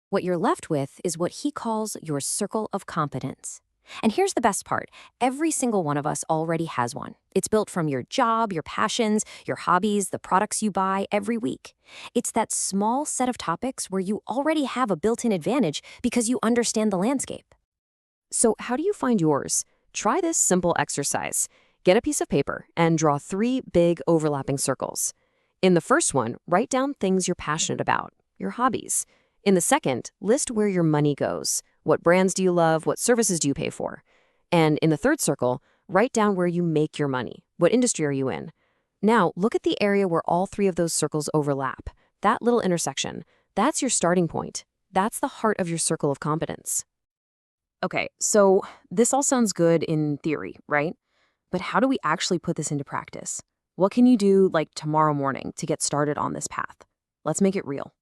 What you're left with is what he calls your circle of competence. And here's the best part. Every single one of us already has one. It's built from your job, your passions, your hobbies, the products you buy every week. It's that small set of topics where you already have a built-in advantage because you understand the landscape. So how do you find yours? Try this simple exercise. Get a piece of paper and draw 3 big overlapping circles. In the first one, write down things you're passionate about, your hobbies. In the second, list where your money goes. What brands do you love? What services do you pay for? And in the third circle, write down where you make your money. What industry are you in? Now, look at the area where all 3 of those circles overlap. That little intersection, that's your starting point. That's the heart of your circle of competence. Okay, so this all sounds good in theory, right? But how do we actually put this into practice? What can you do like tomorrow morning to get started on this path? Let's make it real.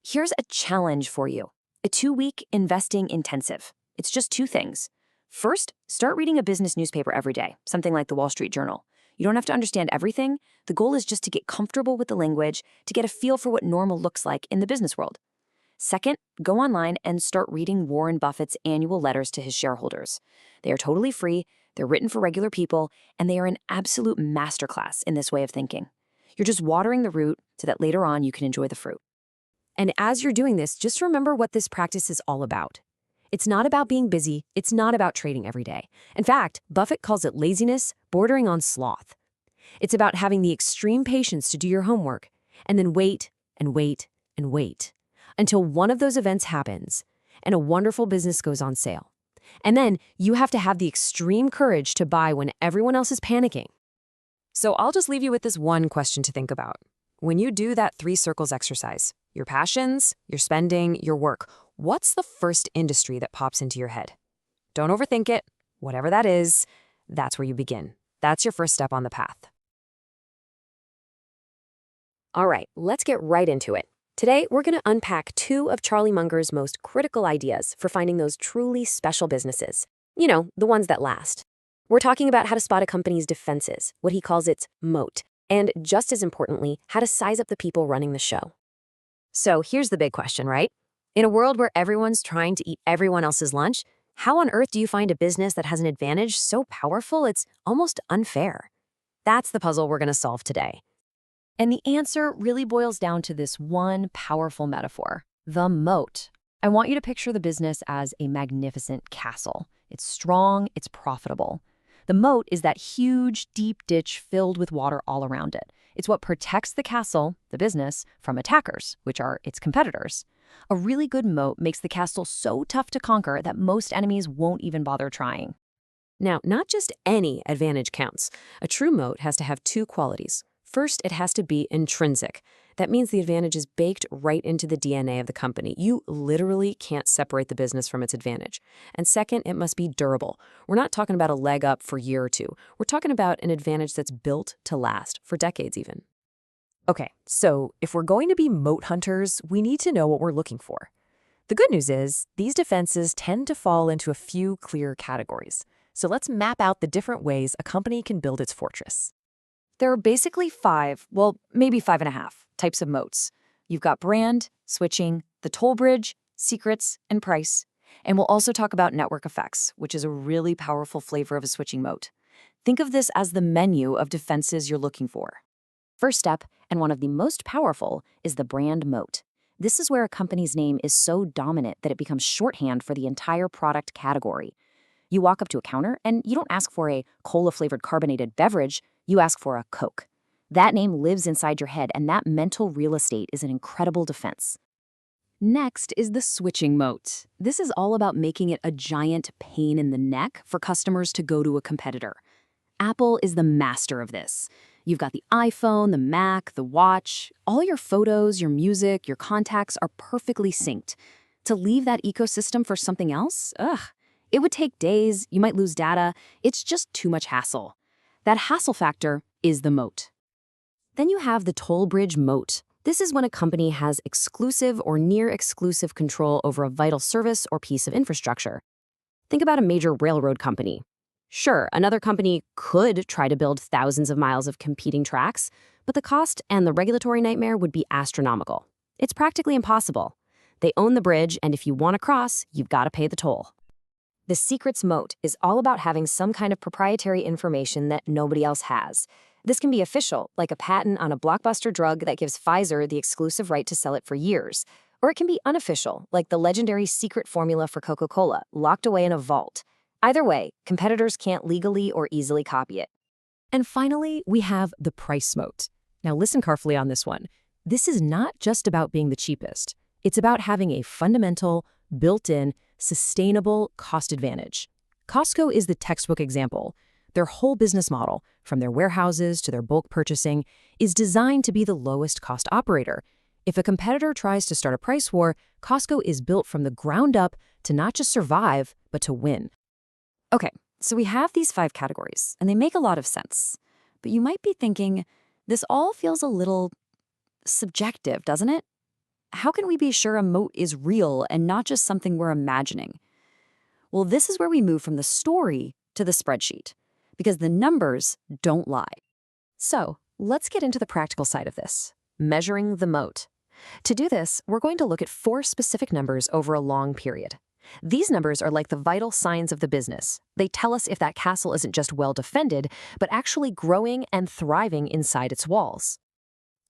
Here's a challenge for you. A 2-week investing intensive. It's just 2 things. First, start reading a business newspaper every day, something like the Wall Street Journal. You don't have to understand everything. The goal is just to get comfortable with the language, to get a feel for what normal looks like in the business world. Second, go online and start reading Warren Buffett's annual letters to his shareholders. They are totally free, they're written for regular people, and they are an absolute masterclass in this way of thinking. You're just watering the root so that later on you can enjoy the fruit. And as you're doing this, just remember what this practice is all about. It's not about being busy. It's not about trading every day. In fact, Buffett calls it laziness bordering on sloth. It's about having the extreme patience to do your homework and then wait and wait and wait until one of those events happens and a wonderful business goes on sale. And then you have to have the extreme courage to buy when everyone else is panicking. So I'll just leave you with this one question to think about. When you do that 3 circles exercise, your passions, your spending, your work, what's the first industry that pops into your head? Don't overthink it. Whatever that is, that's where you begin. That's your first step on the path. All right, let's get right into it. Today, we're going to unpack 2 of Charlie Munger's most critical ideas for finding those truly special businesses. You know, the ones that last. We're talking about how to spot a company's defenses, what he calls its moat, and just as importantly, how to size up the people running the show. So here's the big question, right? In a world where everyone's trying to eat everyone else's lunch, how on earth do you find a business that has an advantage so powerful it's almost unfair? That's the puzzle we're going to solve today. And the answer really boils down to this one powerful metaphor, the moat. I want you to picture the business as a magnificent castle. It's strong, it's profitable. The moat is that huge, deep ditch filled with water all around it. It's what protects the castle, the business, from attackers, which are its competitors. A really good moat makes the castle so tough to conquer that most enemies won't even bother trying. Now, not just any advantage counts. A true moat has to have 2 qualities. First, it has to be intrinsic. That means the advantage is baked right into the DNA of the company. You literally can't separate the business from its advantage. And second, it must be durable. We're not talking about a leg up for a year or 2. We're talking about an advantage that's built to last, for decades even. Okay, so if we're going to be moat hunters, we need to know what we're looking for. The good news is, these defenses tend to fall into a few clear categories. So let's map out the different ways a company can build its fortress. There are basically 5, well, maybe 5.5 types of moats. You've got brand, switching, the toll bridge, secrets, and price. And we'll also talk about network effects, which is a really powerful flavor of a switching moat. Think of this as the menu of defenses you're looking for. First step, and one of the most powerful, is the brand moat. This is where a company's name is so dominant that it becomes shorthand for the entire product category. You walk up to a counter, and you don't ask for a cola-flavored carbonated beverage, you ask for a Coke. That name lives inside your head, and that mental real estate is an incredible defense. Next is the switching moat. This is all about making it a giant pain in the neck for customers to go to a competitor. Apple is the master of this. You've got the iPhone, the Mac, the watch. All your photos, your music, your contacts are perfectly synced. To leave that ecosystem for something else? It would take days, you might lose data. It's just too much hassle. That hassle factor is the moat. Then you have the toll bridge moat. This is when a company has exclusive or near-exclusive control over a vital service or piece of infrastructure. Think about a major railroad company. Sure, another company could try to build thousands of miles of competing tracks, but the cost and the regulatory nightmare would be astronomical. It's practically impossible. They own the bridge, and if you want to cross, you've got to pay the toll. The secrets moat is all about having some kind of proprietary information that nobody else has. This can be official, like a patent on a blockbuster drug that gives Pfizer the exclusive right to sell it for years. Or it can be unofficial, like the legendary secret formula for Coca-Cola, locked away in a vault. Either way, competitors can't legally or easily copy it. And finally, we have the price moat. Now listen carefully on this one. This is not just about being the cheapest. It's about having a fundamental, built-in, sustainable cost advantage. Costco is the textbook example. Their whole business model, from their warehouses to their bulk purchasing, is designed to be the lowest cost operator. If a competitor tries to start a price war, Costco is built from the ground up to not just survive, but to win. Okay, so we have these 5 categories, and they make a lot of sense. But you might be thinking, this all feels a little subjective, doesn't it? How can we be sure a moat is real and not just something we're imagining? Well, this is where we move from the story to the spreadsheet, because the numbers don't lie. So let's get into the practical side of this, measuring the moat. To do this, we're going to look at 4 specific numbers over a long period. These numbers are like the vital signs of the business. They tell us if that castle isn't just well defended, but actually growing and thriving inside its walls.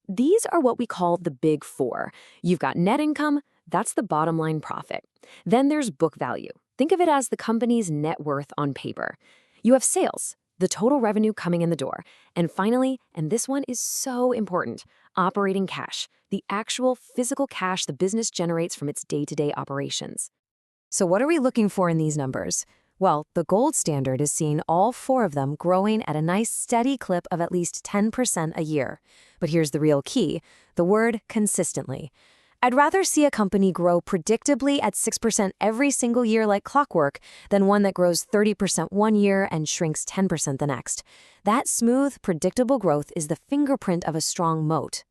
These are what we call the big 4. You've got net income, that's the bottom line profit. Then there's book value. Think of it as the company's net worth on paper. You have sales, the total revenue coming in the door. And finally, and this one is so important, operating cash, the actual physical cash the business generates from its day-to-day operations. So what are we looking for in these numbers? Well, the gold standard is seeing all 4 of them growing at a nice steady clip of at least 10% a year. But here's the real key, the word consistently. I'd rather see a company grow predictably at 6% every single year like clockwork than one that grows 30% one year and shrinks 10% the next. That smooth, predictable growth is the fingerprint of a strong moat.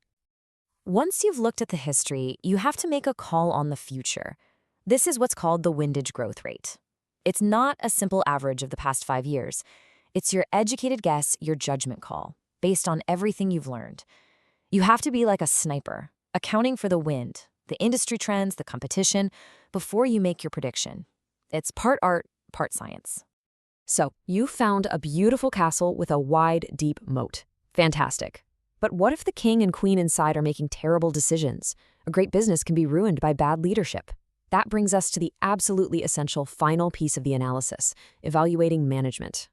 Once you've looked at the history, you have to make a call on the future. This is what's called the windage growth rate. It's not a simple average of the past 5 years. It's your educated guess, your judgment call, based on everything you've learned. You have to be like a sniper, accounting for the wind, the industry trends, the competition, before you make your prediction. It's part art, part science. So, you found a beautiful castle with a wide, deep moat. Fantastic. But what if the king and queen inside are making terrible decisions? A great business can be ruined by bad leadership. That brings us to the absolutely essential final piece of the analysis, evaluating management.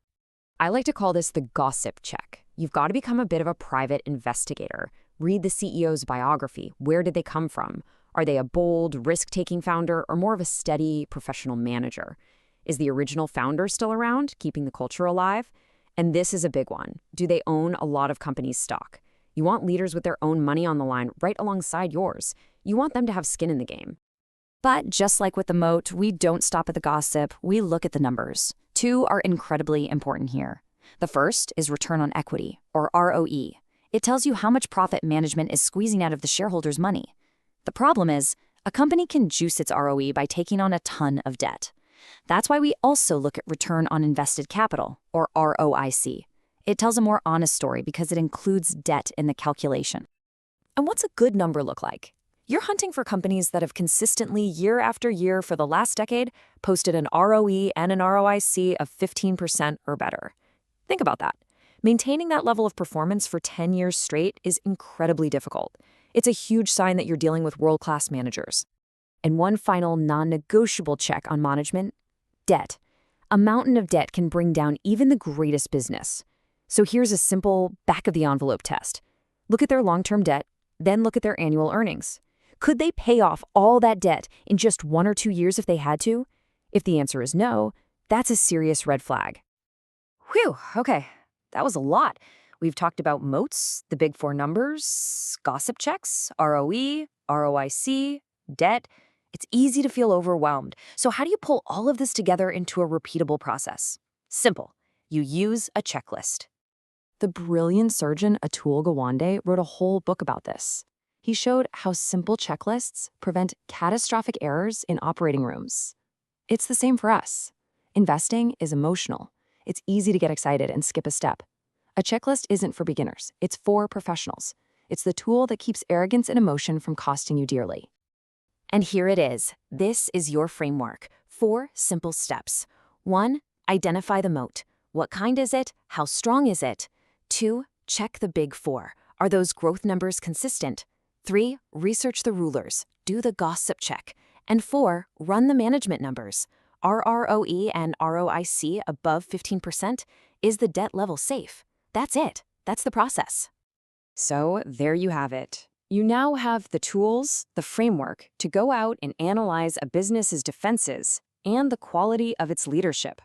I like to call this the gossip check. You've got to become a bit of a private investigator. Read the CEO's biography. Where did they come from? Are they a bold, risk-taking founder or more of a steady, professional manager? Is the original founder still around, keeping the culture alive? And this is a big one. Do they own a lot of companies' stock? You want leaders with their own money on the line right alongside yours. You want them to have skin in the game. But just like with the moat, we don't stop at the gossip, we look at the numbers. 2 are incredibly important here. The first is return on equity, or ROE. It tells you how much profit management is squeezing out of the shareholders' money. The problem is, a company can juice its ROE by taking on a ton of debt. That's why we also look at return on invested capital, or ROIC. It tells a more honest story because it includes debt in the calculation. And what's a good number look like? You're hunting for companies that have consistently, year after year for the last decade, posted an ROE and an ROIC of 15% or better. Think about that. Maintaining that level of performance for 10 years straight is incredibly difficult. It's a huge sign that you're dealing with world-class managers. And one final non-negotiable check on management, debt. A mountain of debt can bring down even the greatest business. So here's a simple back-of-the-envelope test. Look at their long-term debt, then look at their annual earnings. Could they pay off all that debt in just 1 or 2 years if they had to? If the answer is no, that's a serious red flag. Whew, okay, that was a lot. We've talked about moats, the big 4 numbers, gossip checks, ROE, ROIC, debt. It's easy to feel overwhelmed. So how do you pull all of this together into a repeatable process? Simple. You use a checklist. The brilliant surgeon Atul Gawande wrote a whole book about this. He showed how simple checklists prevent catastrophic errors in operating rooms. It's the same for us. Investing is emotional. It's easy to get excited and skip a step. A checklist isn't for beginners. It's for professionals. It's the tool that keeps arrogance and emotion from costing you dearly. And here it is. This is your framework. 4 simple steps. 1, identify the moat. What kind is it? How strong is it? 2, check the big 4. Are those growth numbers consistent? 3, research the rulers. Do the gossip check. And 4, run the management numbers. Are ROE and ROIC above 15%? Is the debt level safe? That's it. That's the process. So there you have it. You now have the tools, the framework, to go out and analyze a business's defenses and the quality of its leadership.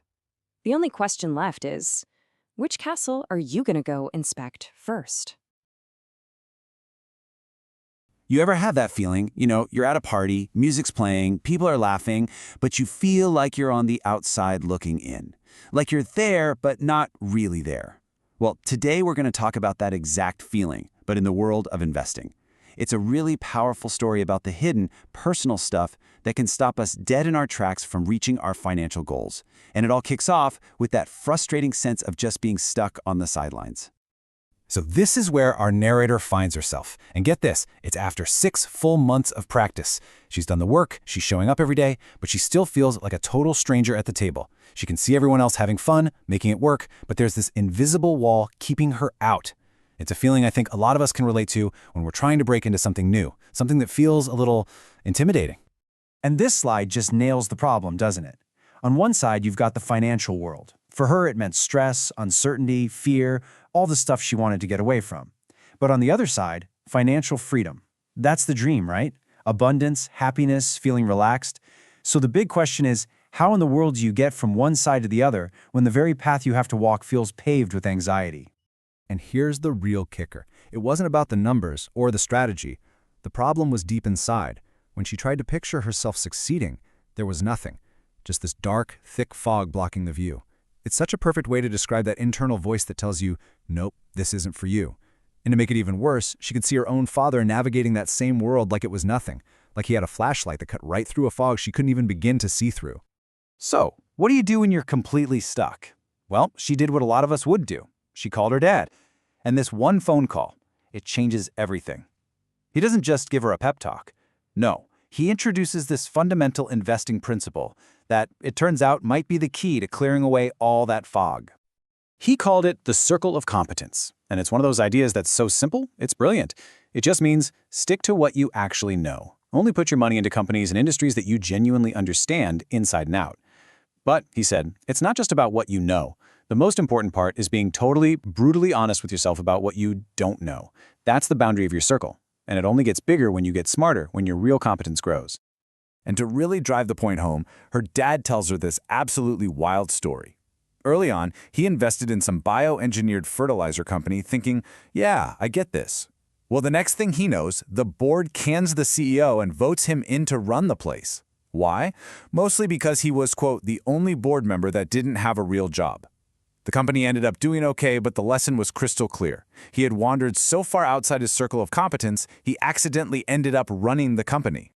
The only question left is, which castle are you going to go inspect first? You ever have that feeling, you're at a party, music's playing, people are laughing, but you feel like you're on the outside looking in. Like you're there, but not really there. Well, today we're going to talk about that exact feeling, but in the world of investing. It's a really powerful story about the hidden, personal stuff that can stop us dead in our tracks from reaching our financial goals. And it all kicks off with that frustrating sense of just being stuck on the sidelines. So this is where our narrator finds herself. And get this, it's after 6 full months of practice. She's done the work, she's showing up every day, but she still feels like a total stranger at the table. She can see everyone else having fun, making it work, but there's this invisible wall keeping her out. It's a feeling I think a lot of us can relate to when we're trying to break into something new, something that feels a little intimidating. And this slide just nails the problem, doesn't it? On one side, you've got the financial world. For her, it meant stress, uncertainty, fear, all the stuff she wanted to get away from. But on the other side, financial freedom. That's the dream, right? Abundance, happiness, feeling relaxed. So the big question is, how in the world do you get from one side to the other when the very path you have to walk feels paved with anxiety? And here's the real kicker. It wasn't about the numbers or the strategy. The problem was deep inside. When she tried to picture herself succeeding, there was nothing. Just this dark, thick fog blocking the view. It's such a perfect way to describe that internal voice that tells you, nope, this isn't for you. And to make it even worse, she could see her own father navigating that same world like it was nothing, like he had a flashlight that cut right through a fog she couldn't even begin to see through. So, what do you do when you're completely stuck? Well, she did what a lot of us would do. She called her dad. And this one phone call, it changes everything. He doesn't just give her a pep talk. No, he introduces this fundamental investing principle that, it turns out, might be the key to clearing away all that fog. He called it the circle of competence, and it's one of those ideas that's so simple, it's brilliant. It just means stick to what you actually know. Only put your money into companies and industries that you genuinely understand inside and out. But, he said, it's not just about what you know. The most important part is being totally, brutally honest with yourself about what you don't know. That's the boundary of your circle, and it only gets bigger when you get smarter, when your real competence grows. And to really drive the point home, her dad tells her this absolutely wild story. Early on, he invested in some bioengineered fertilizer company thinking, yeah, I get this. Well, the next thing he knows, the board cans the CEO and votes him in to run the place. Why? Mostly because he was, quote, the only board member that didn't have a real job. The company ended up doing okay, but the lesson was crystal clear. He had wandered so far outside his circle of competence, he accidentally ended up running the company.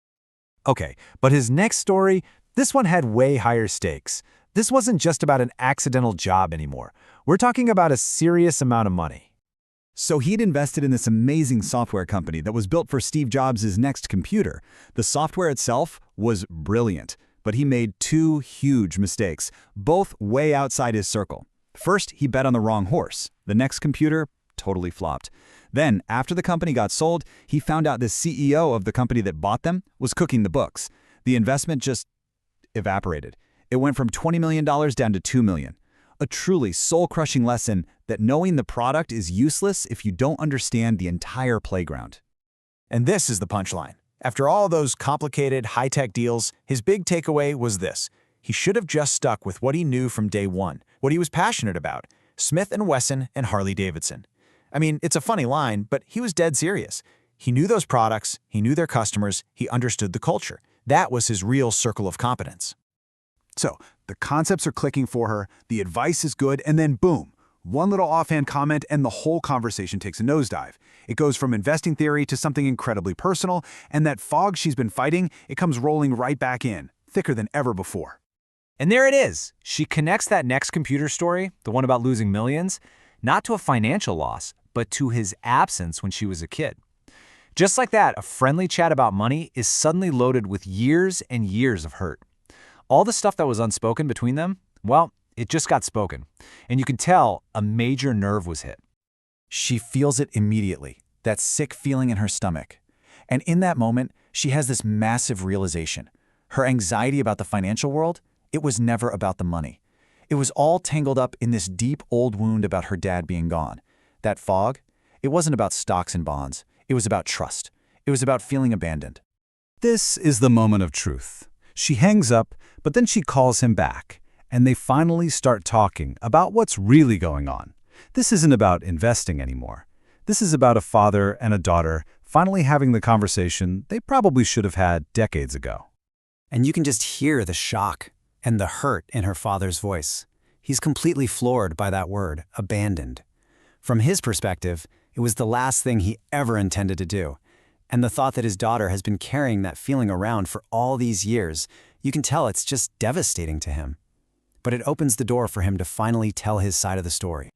Okay, but his next story, this one had way higher stakes. This wasn't just about an accidental job anymore. We're talking about a serious amount of money. So he'd invested in this amazing software company that was built for Steve Jobs' next computer. The software itself was brilliant, but he made 2 huge mistakes, both way outside his circle. First, he bet on the wrong horse. The next computer totally flopped. Then, after the company got sold, he found out the CEO of the company that bought them was cooking the books. The investment just evaporated. It went from $20 million down to $2 million. A truly soul-crushing lesson that knowing the product is useless if you don't understand the entire playground. And this is the punchline. After all those complicated, high-tech deals, his big takeaway was this. He should have just stuck with what he knew from day one, what he was passionate about, Smith & Wesson and Harley-Davidson. I mean, it's a funny line, but he was dead serious. He knew those products, he knew their customers, he understood the culture. That was his real circle of competence. So, the concepts are clicking for her, the advice is good, and then boom, one little offhand comment and the whole conversation takes a nosedive. It goes from investing theory to something incredibly personal, and that fog she's been fighting, it comes rolling right back in, thicker than ever before. And there it is. She connects that next computer story, the one about losing millions, not to a financial loss, but to his absence when she was a kid. Just like that, a friendly chat about money is suddenly loaded with years and years of hurt. All the stuff that was unspoken between them, well, it just got spoken. And you can tell a major nerve was hit. She feels it immediately, that sick feeling in her stomach. And in that moment, she has this massive realization. Her anxiety about the financial world, it was never about the money. It was all tangled up in this deep old wound about her dad being gone. That fog, it wasn't about stocks and bonds. It was about trust. It was about feeling abandoned. This is the moment of truth. She hangs up, but then she calls him back, and they finally start talking about what's really going on. This isn't about investing anymore. This is about a father and a daughter finally having the conversation they probably should have had decades ago. And you can just hear the shock and the hurt in her father's voice. He's completely floored by that word, abandoned. From his perspective, it was the last thing he ever intended to do. And the thought that his daughter has been carrying that feeling around for all these years, you can tell it's just devastating to him. But it opens the door for him to finally tell his side of the story.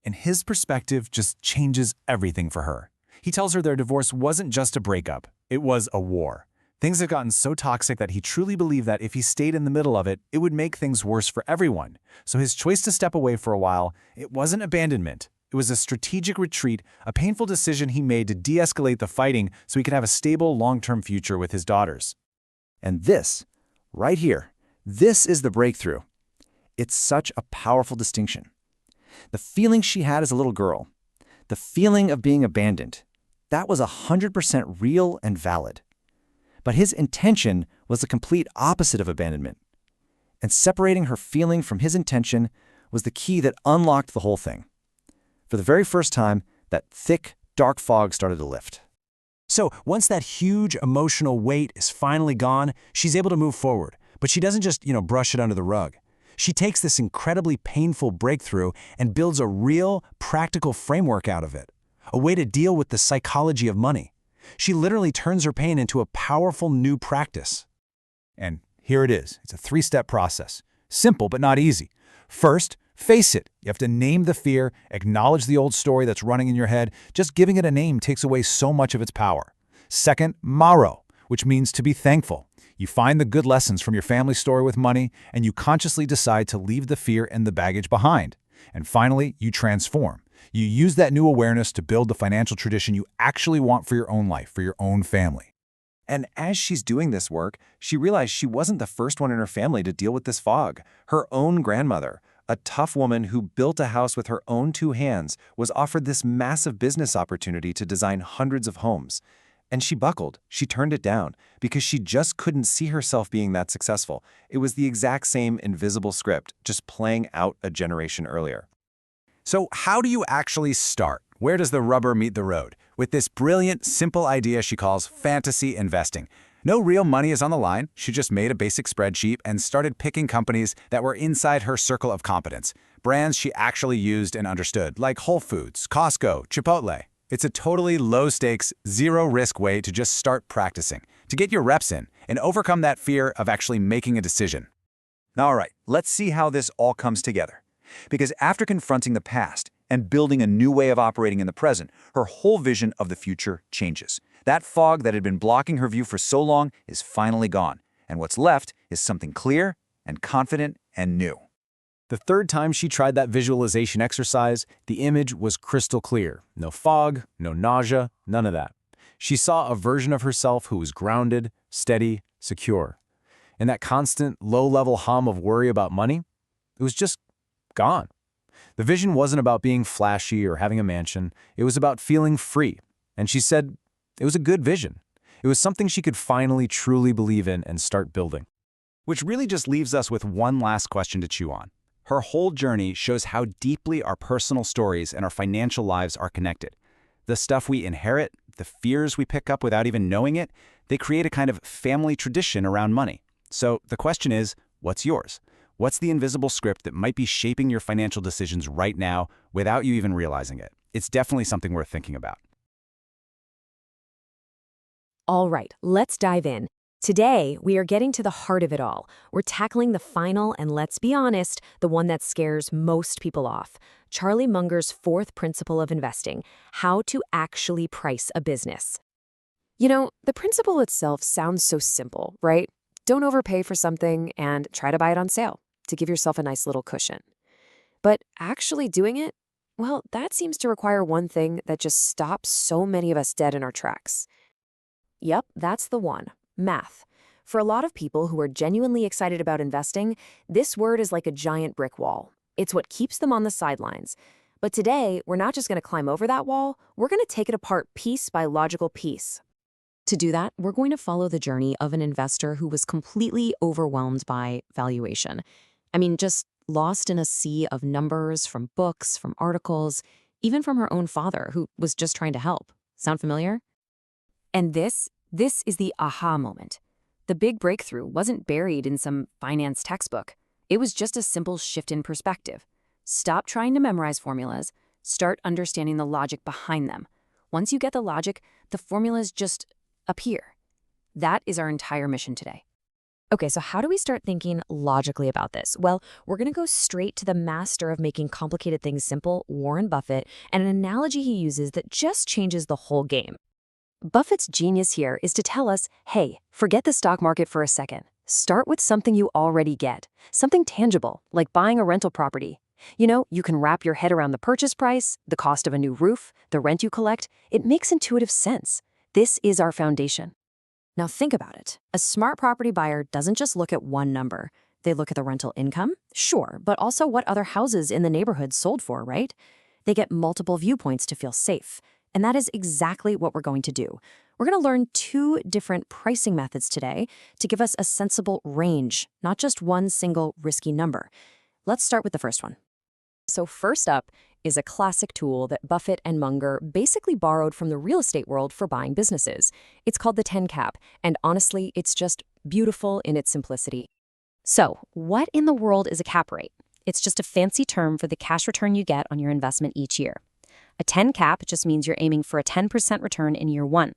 And his perspective just changes everything for her. He tells her their divorce wasn't just a breakup, it was a war. Things had gotten so toxic that he truly believed that if he stayed in the middle of it, it would make things worse for everyone. So his choice to step away for a while, it wasn't abandonment. It was a strategic retreat, a painful decision he made to de-escalate the fighting so he could have a stable, long-term future with his daughters. And this, right here, this is the breakthrough. It's such a powerful distinction. The feeling she had as a little girl, the feeling of being abandoned, that was 100% real and valid. But his intention was the complete opposite of abandonment. And separating her feeling from his intention was the key that unlocked the whole thing. For the very first time, that thick, dark fog started to lift. So once that huge emotional weight is finally gone, she's able to move forward. But she doesn't just, brush it under the rug. She takes this incredibly painful breakthrough and builds a real, practical framework out of it, a way to deal with the psychology of money. She literally turns her pain into a powerful new practice. And here it is. It's a 3-step process. Simple, but not easy. First, face it. You have to name the fear, acknowledge the old story that's running in your head. Just giving it a name takes away so much of its power. Second, maro, which means to be thankful. You find the good lessons from your family story with money, and you consciously decide to leave the fear and the baggage behind. And finally, you transform. You use that new awareness to build the financial tradition you actually want for your own life, for your own family. And as she's doing this work, she realized she wasn't the first one in her family to deal with this fog. Her own grandmother, a tough woman who built a house with her own 2 hands, was offered this massive business opportunity to design hundreds of homes. And she buckled. She turned it down because she just couldn't see herself being that successful. It was the exact same invisible script, just playing out a generation earlier. So how do you actually start? Where does the rubber meet the road? With this brilliant, simple idea she calls fantasy investing. No real money is on the line. She just made a basic spreadsheet and started picking companies that were inside her circle of competence. Brands she actually used and understood, like Whole Foods, Costco, Chipotle. It's a totally low-stakes, zero-risk way to just start practicing, to get your reps in, and overcome that fear of actually making a decision. All right, let's see how this all comes together. Because after confronting the past and building a new way of operating in the present, her whole vision of the future changes. That fog that had been blocking her view for so long is finally gone, and what's left is something clear and confident and new. The third time she tried that visualization exercise, the image was crystal clear. No fog, no nausea, none of that. She saw a version of herself who was grounded, steady, secure. And that constant, low-level hum of worry about money, it was just gone. The vision wasn't about being flashy or having a mansion. It was about feeling free. And she said it was a good vision. It was something she could finally truly believe in and start building. Which really just leaves us with one last question to chew on. Her whole journey shows how deeply our personal stories and our financial lives are connected. The stuff we inherit, the fears we pick up without even knowing it, they create a kind of family tradition around money. So the question is, what's yours? What's the invisible script that might be shaping your financial decisions right now without you even realizing it? It's definitely something worth thinking about. All right, let's dive in. Today, we are getting to the heart of it all. We're tackling the final and, let's be honest, the one that scares most people off. Charlie Munger's 4th principle of investing, how to actually price a business. The principle itself sounds so simple, right? Don't overpay for something and try to buy it on sale to give yourself a nice little cushion. But actually doing it, well, that seems to require one thing that just stops so many of us dead in our tracks. Yep, that's the one. Math. For a lot of people who are genuinely excited about investing, this word is like a giant brick wall. It's what keeps them on the sidelines. But today, we're not just going to climb over that wall, we're going to take it apart piece by logical piece. To do that, we're going to follow the journey of an investor who was completely overwhelmed by valuation. Just lost in a sea of numbers from books, from articles, even from her own father, who was just trying to help. Sound familiar? And this is the aha moment. The big breakthrough wasn't buried in some finance textbook. It was just a simple shift in perspective. Stop trying to memorize formulas. Start understanding the logic behind them. Once you get the logic, the formulas just appear. That is our entire mission today. Okay, so how do we start thinking logically about this? Well, we're going to go straight to the master of making complicated things simple, Warren Buffett, and an analogy he uses that just changes the whole game. Buffett's genius here is to tell us, hey, forget the stock market for a second. Start with something you already get, something tangible, like buying a rental property. You know, you can wrap your head around the purchase price, the cost of a new roof, the rent you collect. It makes intuitive sense. This is our foundation. Now think about it. A smart property buyer doesn't just look at one number. They look at the rental income, sure, but also what other houses in the neighborhood sold for, right? They get multiple viewpoints to feel safe. And that is exactly what we're going to do. We're going to learn 2 different pricing methods today to give us a sensible range, not just one single risky number. Let's start with the first one. So first up is a classic tool that Buffett and Munger basically borrowed from the real estate world for buying businesses. It's called the 10 cap, and honestly, it's just beautiful in its simplicity. So, what in the world is a cap rate? It's just a fancy term for the cash return you get on your investment each year. A 10 cap just means you're aiming for a 10% return in year 1.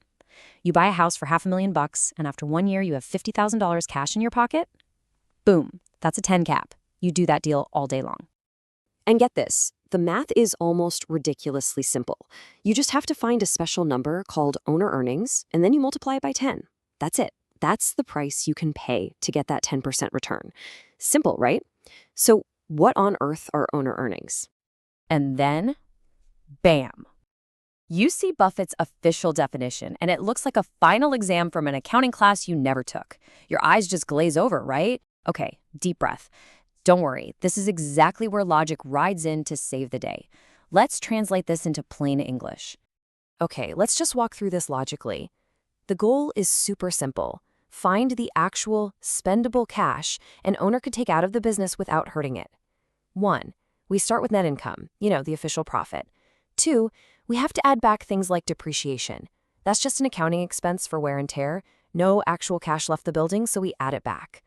You buy a house for $500,000, and after 1 year you have $50,000 cash in your pocket? Boom, that's a 10 cap. You do that deal all day long. And get this, the math is almost ridiculously simple. You just have to find a special number called owner earnings, and then you multiply it by 10. That's it. That's the price you can pay to get that 10% return. Simple, right? So what on earth are owner earnings? And then, bam. You see Buffett's official definition, and it looks like a final exam from an accounting class you never took. Your eyes just glaze over, right? Okay, deep breath. Don't worry, this is exactly where logic rides in to save the day. Let's translate this into plain English. Okay, let's just walk through this logically. The goal is super simple. Find the actual spendable cash an owner could take out of the business without hurting it. 1, we start with net income, the official profit. 2, we have to add back things like depreciation. That's just an accounting expense for wear and tear. No actual cash left the building, so we add it back.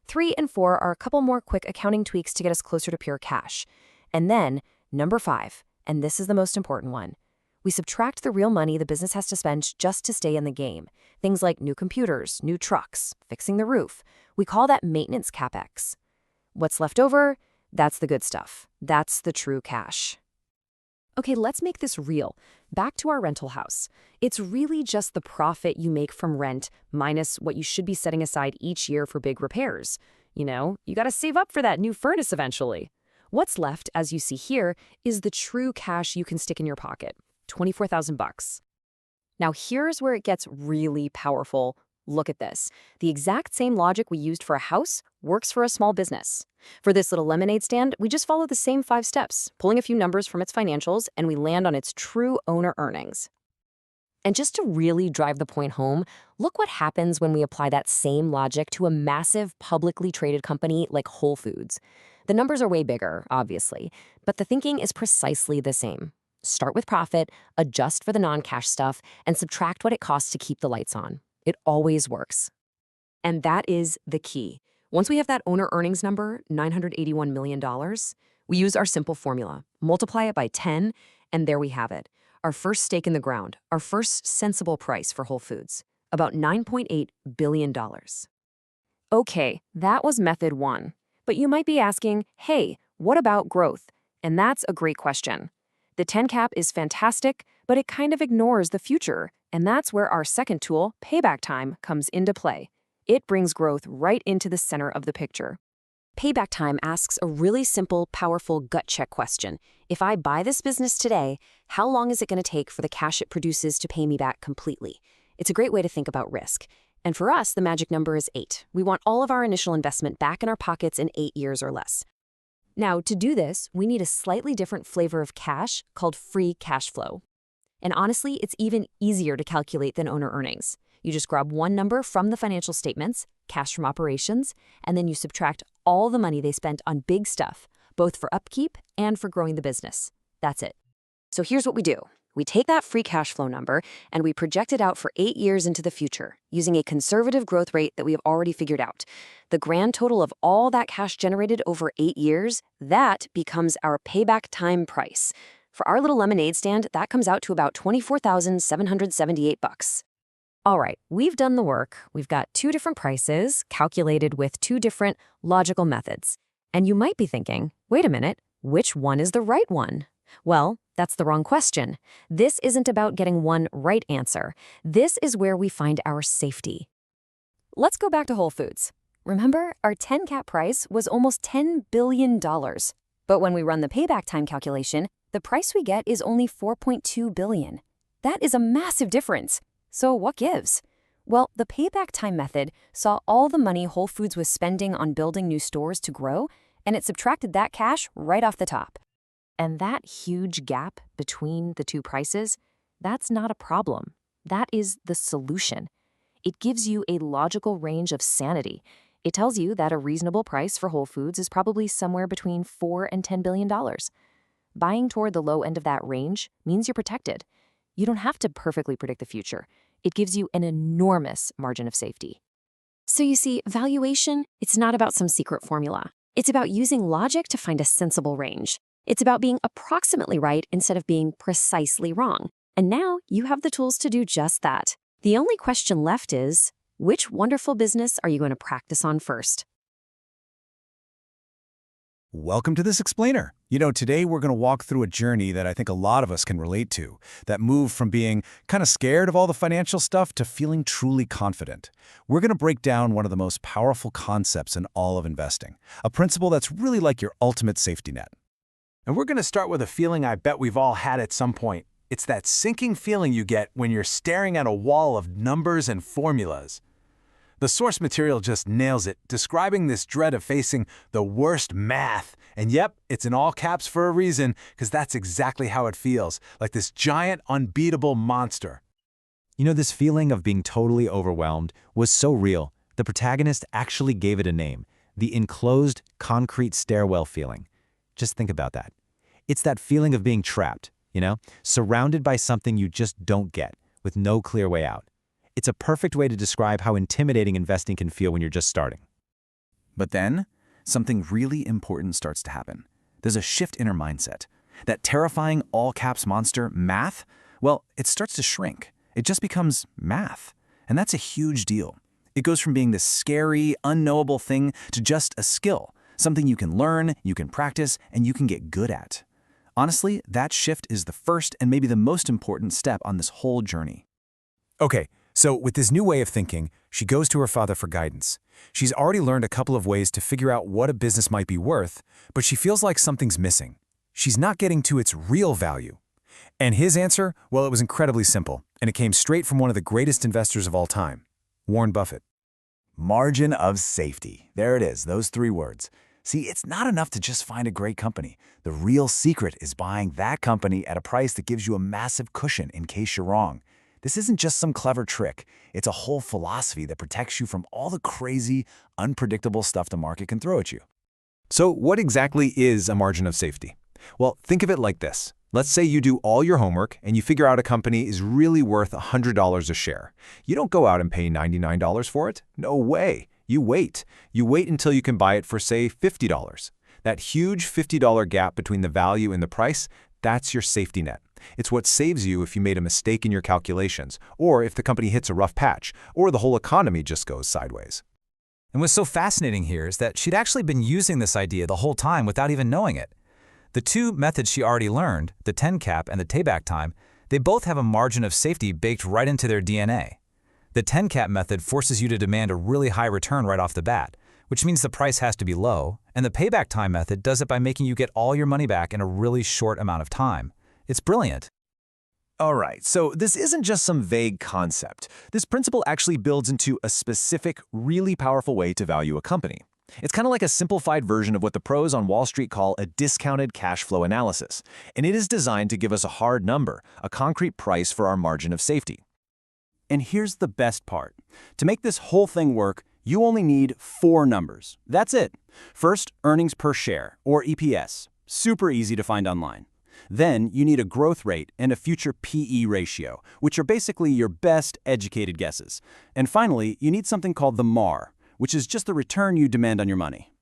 3 and 4 are a couple more quick accounting tweaks to get us closer to pure cash. And then, number 5, and this is the most important one, we subtract the real money the business has to spend just to stay in the game. Things like new computers, new trucks, fixing the roof. We call that maintenance capex. What's left over? That's the good stuff. That's the true cash. Okay, let's make this real. Back to our rental house. It's really just the profit you make from rent minus what you should be setting aside each year for big repairs. You got to save up for that new furnace eventually. What's left, as you see here, is the true cash you can stick in your pocket, $24,000. Now here's where it gets really powerful. Look at this. The exact same logic we used for a house works for a small business. For this little lemonade stand, we just follow the same 5 steps, pulling a few numbers from its financials, and we land on its true owner earnings. And just to really drive the point home, look what happens when we apply that same logic to a massive publicly traded company like Whole Foods. The numbers are way bigger, obviously, but the thinking is precisely the same. Start with profit, adjust for the non-cash stuff, and subtract what it costs to keep the lights on. It always works. And that is the key. Once we have that owner earnings number, $981 million, we use our simple formula, multiply it by 10, and there we have it. Our first stake in the ground, our first sensible price for Whole Foods, about $9.8 billion. Okay, that was method 1. But you might be asking, hey, what about growth? And that's a great question. The 10 cap is fantastic, but it kind of ignores the future. And that's where our second tool, payback time, comes into play. It brings growth right into the center of the picture. Payback time asks a really simple, powerful gut check question. If I buy this business today, how long is it going to take for the cash it produces to pay me back completely? It's a great way to think about risk. And for us, the magic number is 8. We want all of our initial investment back in our pockets in 8 years or less. Now, to do this, we need a slightly different flavor of cash called free cash flow. And honestly, it's even easier to calculate than owner earnings. You just grab one number from the financial statements, cash from operations, and then you subtract all the money they spent on big stuff, both for upkeep and for growing the business. That's it. So here's what we do. We take that free cash flow number and we project it out for 8 years into the future using a conservative growth rate that we have already figured out. The grand total of all that cash generated over 8 years, that becomes our payback time price. For our little lemonade stand, that comes out to about $24,778. All right, we've done the work. We've got 2 different prices calculated with 2 different logical methods. And you might be thinking, wait a minute, which one is the right one? Well, that's the wrong question. This isn't about getting one right answer. This is where we find our safety. Let's go back to Whole Foods. Remember, our 10-cap price was almost $10 billion. But when we run the payback time calculation, the price we get is only $4.2 billion. That is a massive difference. So what gives? Well, the payback time method saw all the money Whole Foods was spending on building new stores to grow, and it subtracted that cash right off the top. And that huge gap between the 2 prices, that's not a problem. That is the solution. It gives you a logical range of sanity. It tells you that a reasonable price for Whole Foods is probably somewhere between $4 and $10 billion. Buying toward the low end of that range means you're protected. You don't have to perfectly predict the future. It gives you an enormous margin of safety. So you see, valuation, it's not about some secret formula. It's about using logic to find a sensible range. It's about being approximately right instead of being precisely wrong. And now you have the tools to do just that. The only question left is, which wonderful business are you going to practice on first? Welcome to This Explainer. You know, today we're going to walk through a journey that I think a lot of us can relate to, that move from being kind of scared of all the financial stuff to feeling truly confident. We're going to break down one of the most powerful concepts in all of investing, a principle that's really like your ultimate safety net. And we're going to start with a feeling I bet we've all had at some point. It's that sinking feeling you get when you're staring at a wall of numbers and formulas. The source material just nails it, describing this dread of facing the worst math. And yep, it's in all caps for a reason, because that's exactly how it feels, like this giant, unbeatable monster. You know, this feeling of being totally overwhelmed was so real, the protagonist actually gave it a name, the enclosed, concrete stairwell feeling. Just think about that. It's that feeling of being trapped, surrounded by something you just don't get, with no clear way out. It's a perfect way to describe how intimidating investing can feel when you're just starting. But then, something really important starts to happen. There's a shift in our mindset. That terrifying all-caps monster, math, well, it starts to shrink. It just becomes math. And that's a huge deal. It goes from being this scary, unknowable thing to just a skill, something you can learn, you can practice, and you can get good at. Honestly, that shift is the first and maybe the most important step on this whole journey. Okay, so with this new way of thinking, she goes to her father for guidance. She's already learned a couple of ways to figure out what a business might be worth, but she feels like something's missing. She's not getting to its real value. And his answer, well, it was incredibly simple, and it came straight from one of the greatest investors of all time, Warren Buffett. Margin of safety. There it is, those 3 words. See, it's not enough to just find a great company. The real secret is buying that company at a price that gives you a massive cushion in case you're wrong. This isn't just some clever trick. It's a whole philosophy that protects you from all the crazy, unpredictable stuff the market can throw at you. So what exactly is a margin of safety? Well, think of it like this. Let's say you do all your homework and you figure out a company is really worth $100 a share. You don't go out and pay $99 for it. No way. You wait. You wait until you can buy it for, say, $50. That huge $50 gap between the value and the price, that's your safety net. It's what saves you if you made a mistake in your calculations, or if the company hits a rough patch, or the whole economy just goes sideways. And what's so fascinating here is that she'd actually been using this idea the whole time without even knowing it. The 2 methods she already learned, the 10-cap and the payback time, they both have a margin of safety baked right into their DNA. The 10-cap method forces you to demand a really high return right off the bat, which means the price has to be low, and the payback time method does it by making you get all your money back in a really short amount of time. It's brilliant. All right, so this isn't just some vague concept. This principle actually builds into a specific, really powerful way to value a company. It's kind of like a simplified version of what the pros on Wall Street call a discounted cash flow analysis, and it is designed to give us a hard number, a concrete price for our margin of safety. And here's the best part. To make this whole thing work, you only need 4 numbers. That's it. First, earnings per share, or EPS. Super easy to find online. Then you need a growth rate and a future PE ratio, which are basically your best educated guesses. And finally, you need something called the MAR, which is just the return you demand on your money.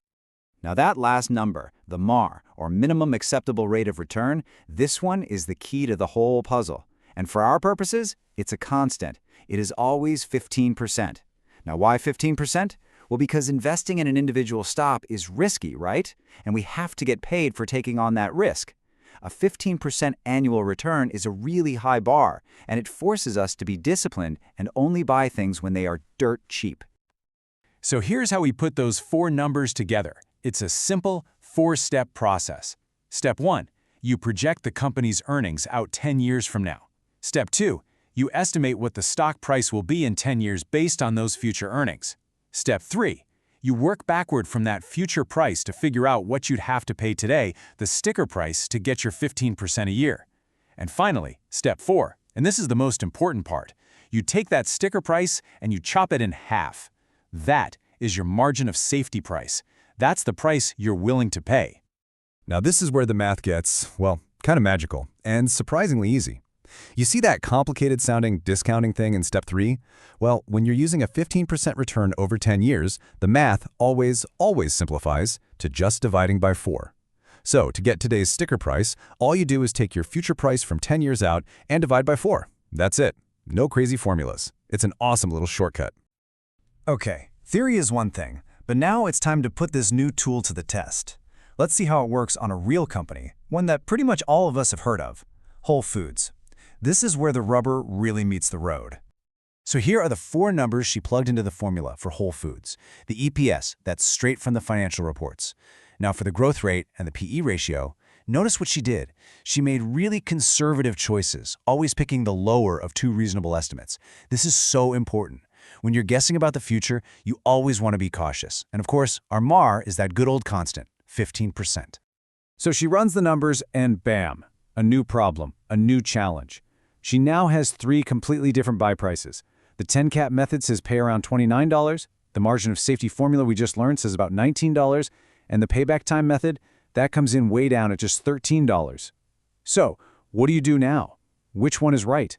Now that last number, the MAR, or minimum acceptable rate of return, this one is the key to the whole puzzle. And for our purposes, it's a constant. It is always 15%. Now why 15%? Well, because investing in an individual stock is risky, right? And we have to get paid for taking on that risk. A 15% annual return is a really high bar, and it forces us to be disciplined and only buy things when they are dirt cheap. So here's how we put those 4 numbers together. It's a simple 4-step process. Step 1, you project the company's earnings out 10 years from now. Step 2, you estimate what the stock price will be in 10 years based on those future earnings. Step 3, you work backward from that future price to figure out what you'd have to pay today, the sticker price, to get your 15% a year. And finally, step 4, and this is the most important part, you take that sticker price and you chop it in half. That is your margin of safety price. That's the price you're willing to pay. Now this is where the math gets, well, kind of magical and surprisingly easy. You see that complicated sounding discounting thing in step 3? Well, when you're using a 15% return over 10 years, the math always simplifies to just dividing by 4. So to get today's sticker price, all you do is take your future price from 10 years out and divide by 4. That's it. No crazy formulas. It's an awesome little shortcut. Okay, theory is one thing, but now it's time to put this new tool to the test. Let's see how it works on a real company, one that pretty much all of us have heard of, Whole Foods. This is where the rubber really meets the road. So here are the 4 numbers she plugged into the formula for Whole Foods. The EPS, that's straight from the financial reports. Now for the growth rate and the PE ratio, notice what she did. She made really conservative choices, always picking the lower of 2 reasonable estimates. This is so important. When you're guessing about the future, you always want to be cautious. And of course, our MAR is that good old constant, 15%. So she runs the numbers and bam, a new problem, a new challenge. She now has 3 completely different buy prices. The 10-cap method says pay around $29, the margin of safety formula we just learned says about $19, and the payback time method, that comes in way down at just $13. So, what do you do now? Which one is right?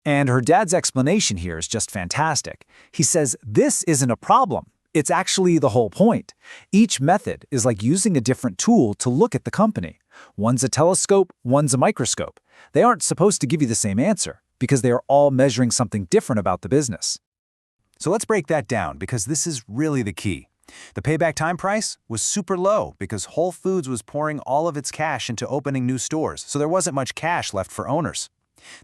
And her dad's explanation here is just fantastic. He says this isn't a problem. It's actually the whole point. Each method is like using a different tool to look at the company. One's a telescope, one's a microscope. They aren't supposed to give you the same answer because they are all measuring something different about the business. So let's break that down because this is really the key. The payback time price was super low because Whole Foods was pouring all of its cash into opening new stores, so there wasn't much cash left for owners.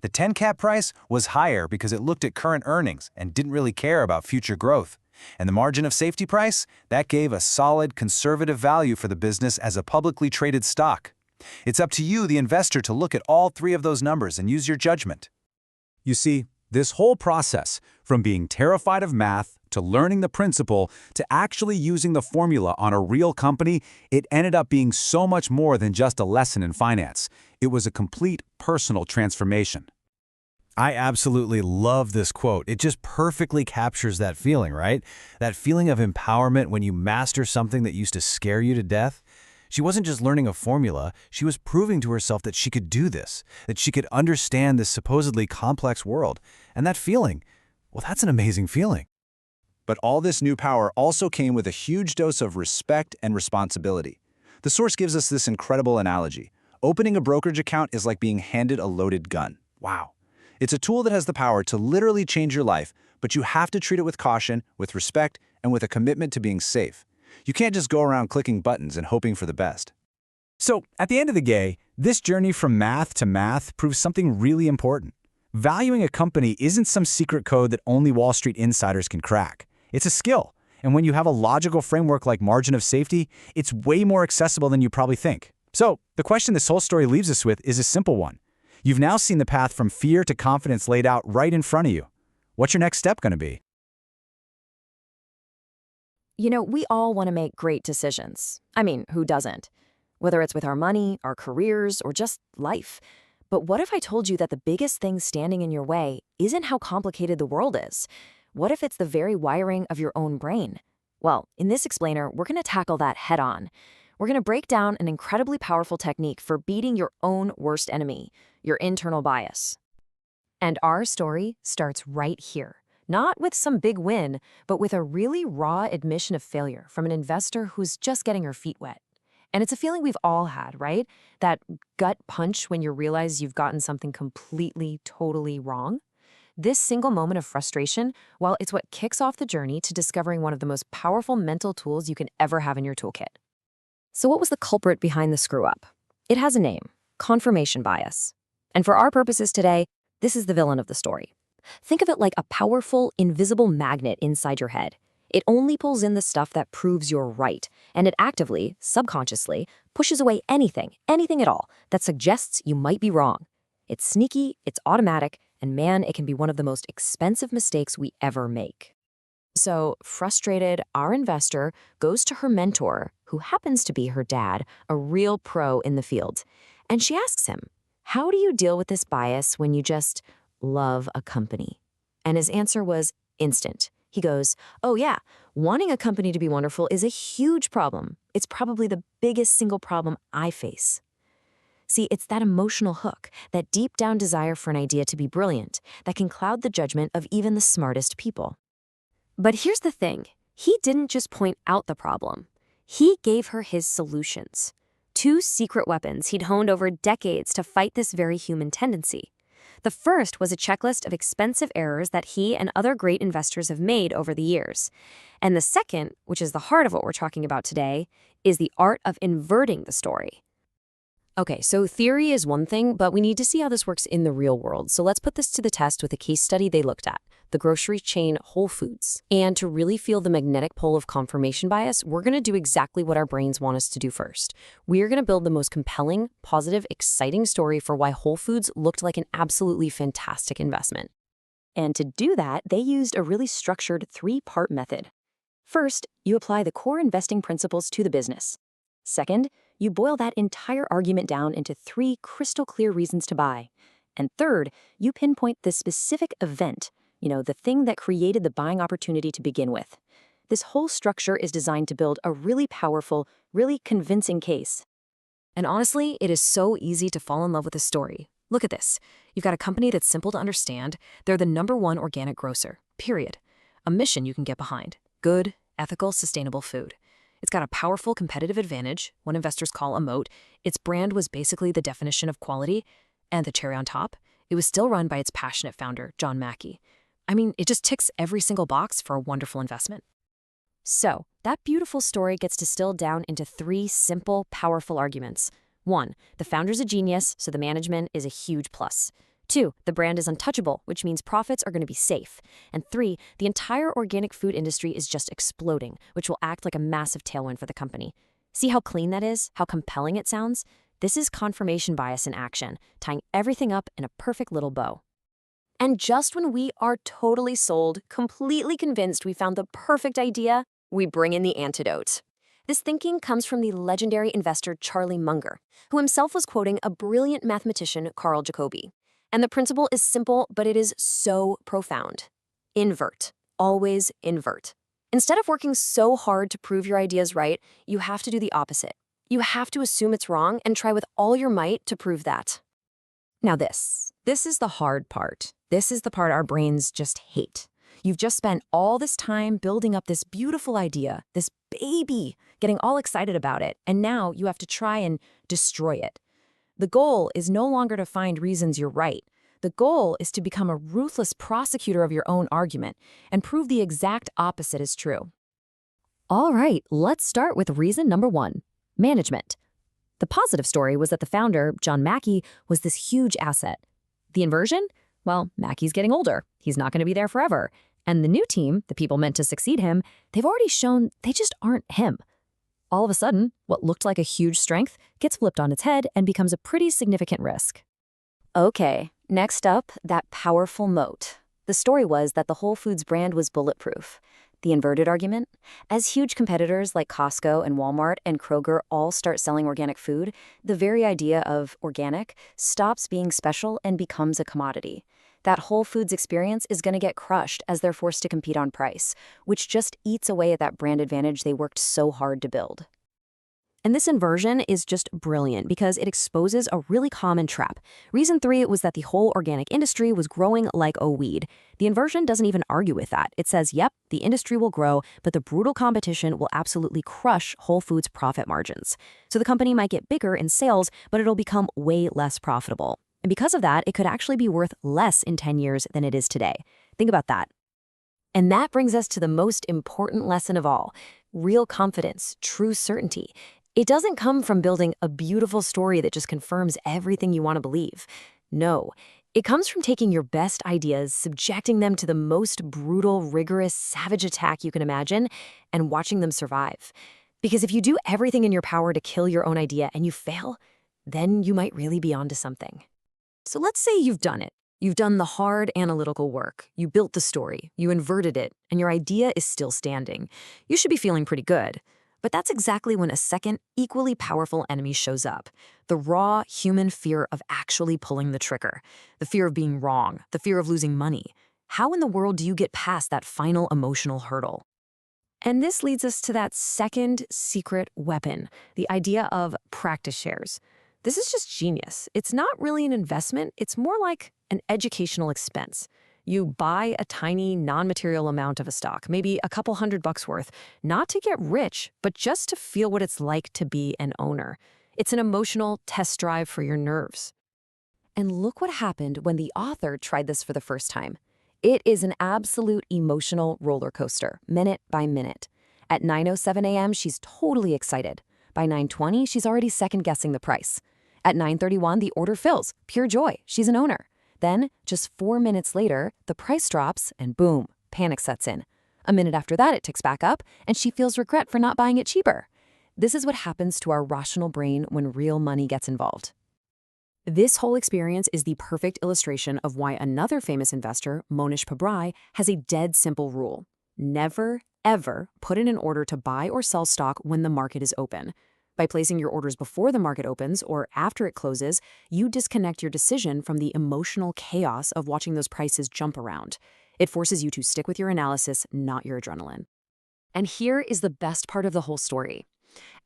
The 10-cap price was higher because it looked at current earnings and didn't really care about future growth. And the margin of safety price, that gave a solid, conservative value for the business as a publicly traded stock. It's up to you, the investor, to look at all 3 of those numbers and use your judgment. You see, this whole process, from being terrified of math to learning the principle to actually using the formula on a real company, it ended up being so much more than just a lesson in finance. It was a complete personal transformation. I absolutely love this quote. It just perfectly captures that feeling, right? That feeling of empowerment when you master something that used to scare you to death. She wasn't just learning a formula, she was proving to herself that she could do this, that she could understand this supposedly complex world. And that feeling, well, that's an amazing feeling. But all this new power also came with a huge dose of respect and responsibility. The source gives us this incredible analogy. Opening a brokerage account is like being handed a loaded gun. Wow. It's a tool that has the power to literally change your life, but you have to treat it with caution, with respect, and with a commitment to being safe. You can't just go around clicking buttons and hoping for the best. So, at the end of the day, this journey from math to math proves something really important. Valuing a company isn't some secret code that only Wall Street insiders can crack. It's a skill, and when you have a logical framework like margin of safety, it's way more accessible than you probably think. So, the question this whole story leaves us with is a simple one. You've now seen the path from fear to confidence laid out right in front of you. What's your next step going to be? You know, we all want to make great decisions. I mean, who doesn't? Whether it's with our money, our careers, or just life. But what if I told you that the biggest thing standing in your way isn't how complicated the world is? What if it's the very wiring of your own brain? Well, in this explainer, we're going to tackle that head on. we're going to break down an incredibly powerful technique for beating your own worst enemy, your internal bias. And our story starts right here. Not with some big win, but with a really raw admission of failure from an investor who's just getting her feet wet. And it's a feeling we've all had, right? That gut punch when you realize you've gotten something completely, totally wrong. This single moment of frustration, well, it's what kicks off the journey to discovering one of the most powerful mental tools you can ever have in your toolkit. So what was the culprit behind the screw-up? It has a name: confirmation bias. And for our purposes today, this is the villain of the story. Think of it like a powerful, invisible magnet inside your head. It only pulls in the stuff that proves you're right, and it actively, subconsciously, pushes away anything at all, that suggests you might be wrong. It's sneaky, it's automatic, and man, it can be one of the most expensive mistakes we ever make. So, frustrated, our investor goes to her mentor, who happens to be her dad, a real pro in the field. And she asks him, how do you deal with this bias when you just love a company? And his answer was instant. He goes, oh yeah, wanting a company to be wonderful is a huge problem. It's probably the biggest single problem I face. See, it's that emotional hook, that deep down desire for an idea to be brilliant, that can cloud the judgment of even the smartest people. But here's the thing. He didn't just point out the problem. He gave her his solutions. 2 secret weapons he'd honed over decades to fight this very human tendency. The first was a checklist of expensive errors that he and other great investors have made over the years. And the second, which is the heart of what we're talking about today, is the art of inverting the story. Okay, so theory is one thing, but we need to see how this works in the real world. So let's put this to the test with a case study they looked at, the grocery chain Whole Foods. And to really feel the magnetic pull of confirmation bias, we're going to do exactly what our brains want us to do first. We are going to build the most compelling, positive, exciting story for why Whole Foods looked like an absolutely fantastic investment. And to do that, they used a really structured 3-part method. First, you apply the core investing principles to the business. Second, you boil that entire argument down into 3 crystal clear reasons to buy. And third, you pinpoint the specific event, the thing that created the buying opportunity to begin with. This whole structure is designed to build a really powerful, really convincing case. And honestly, it is so easy to fall in love with a story. Look at this. You've got a company that's simple to understand. They're the #1 organic grocer, period. A mission you can get behind. Good, ethical, sustainable food. It's got a powerful competitive advantage, what investors call a moat. Its brand was basically the definition of quality. And the cherry on top, it was still run by its passionate founder, John Mackey. I mean, it just ticks every single box for a wonderful investment. So, that beautiful story gets distilled down into 3 simple, powerful arguments. 1, the founder's a genius, so the management is a huge plus. 2, the brand is untouchable, which means profits are going to be safe. And 3, the entire organic food industry is just exploding, which will act like a massive tailwind for the company. See how clean that is? How compelling it sounds? This is confirmation bias in action, tying everything up in a perfect little bow. And just when we are totally sold, completely convinced we found the perfect idea, we bring in the antidote. This thinking comes from the legendary investor Charlie Munger, who himself was quoting a brilliant mathematician, Carl Jacobi. And the principle is simple, but it is so profound. Invert. Always invert. Instead of working so hard to prove your ideas right, you have to do the opposite. You have to assume it's wrong and try with all your might to prove that. Now this is the hard part. This is the part our brains just hate. You've just spent all this time building up this beautiful idea, this baby, getting all excited about it, and now you have to try and destroy it. The goal is no longer to find reasons you're right. The goal is to become a ruthless prosecutor of your own argument and prove the exact opposite is true. All right, let's start with reason number 1, management. The positive story was that the founder, John Mackey, was this huge asset. The inversion? Well, Mackey's getting older. He's not going to be there forever. And the new team, the people meant to succeed him, they've already shown they just aren't him. All of a sudden, what looked like a huge strength gets flipped on its head and becomes a pretty significant risk. Okay, next up, that powerful moat. The story was that the Whole Foods brand was bulletproof. The inverted argument? As huge competitors like Costco and Walmart and Kroger all start selling organic food, the very idea of organic stops being special and becomes a commodity. That Whole Foods experience is going to get crushed as they're forced to compete on price, which just eats away at that brand advantage they worked so hard to build. And this inversion is just brilliant because it exposes a really common trap. Reason 3 was that the whole organic industry was growing like a weed. The inversion doesn't even argue with that. It says, yep, the industry will grow, but the brutal competition will absolutely crush Whole Foods' profit margins. So the company might get bigger in sales, but it'll become way less profitable. And because of that, it could actually be worth less in 10 years than it is today. Think about that. And that brings us to the most important lesson of all: real confidence, true certainty. It doesn't come from building a beautiful story that just confirms everything you want to believe. No, it comes from taking your best ideas, subjecting them to the most brutal, rigorous, savage attack you can imagine, and watching them survive. Because if you do everything in your power to kill your own idea and you fail, then you might really be onto something. So let's say you've done it. You've done the hard analytical work. You built the story, you inverted it, and your idea is still standing. You should be feeling pretty good. But that's exactly when a second, equally powerful enemy shows up. The raw, human fear of actually pulling the trigger. The fear of being wrong. The fear of losing money. How in the world do you get past that final emotional hurdle? And this leads us to that second secret weapon, the idea of practice shares. This is just genius. It's not really an investment. It's more like an educational expense. You buy a tiny, non-material amount of a stock, maybe a couple $100 worth, not to get rich, but just to feel what it's like to be an owner. It's an emotional test drive for your nerves. And look what happened when the author tried this for the first time. It is an absolute emotional roller coaster, minute by minute. At 9:07 a.m., she's totally excited. By 9:20, she's already second-guessing the price. At 9:31, the order fills. Pure joy. She's an owner. Then, just 4 minutes later, the price drops and boom, panic sets in. A minute after that, it ticks back up and she feels regret for not buying it cheaper. This is what happens to our rational brain when real money gets involved. This whole experience is the perfect illustration of why another famous investor, Mohnish Pabrai, has a dead simple rule. Never, ever put in an order to buy or sell stock when the market is open. By placing your orders before the market opens or after it closes, you disconnect your decision from the emotional chaos of watching those prices jump around. It forces you to stick with your analysis, not your adrenaline. And here is the best part of the whole story.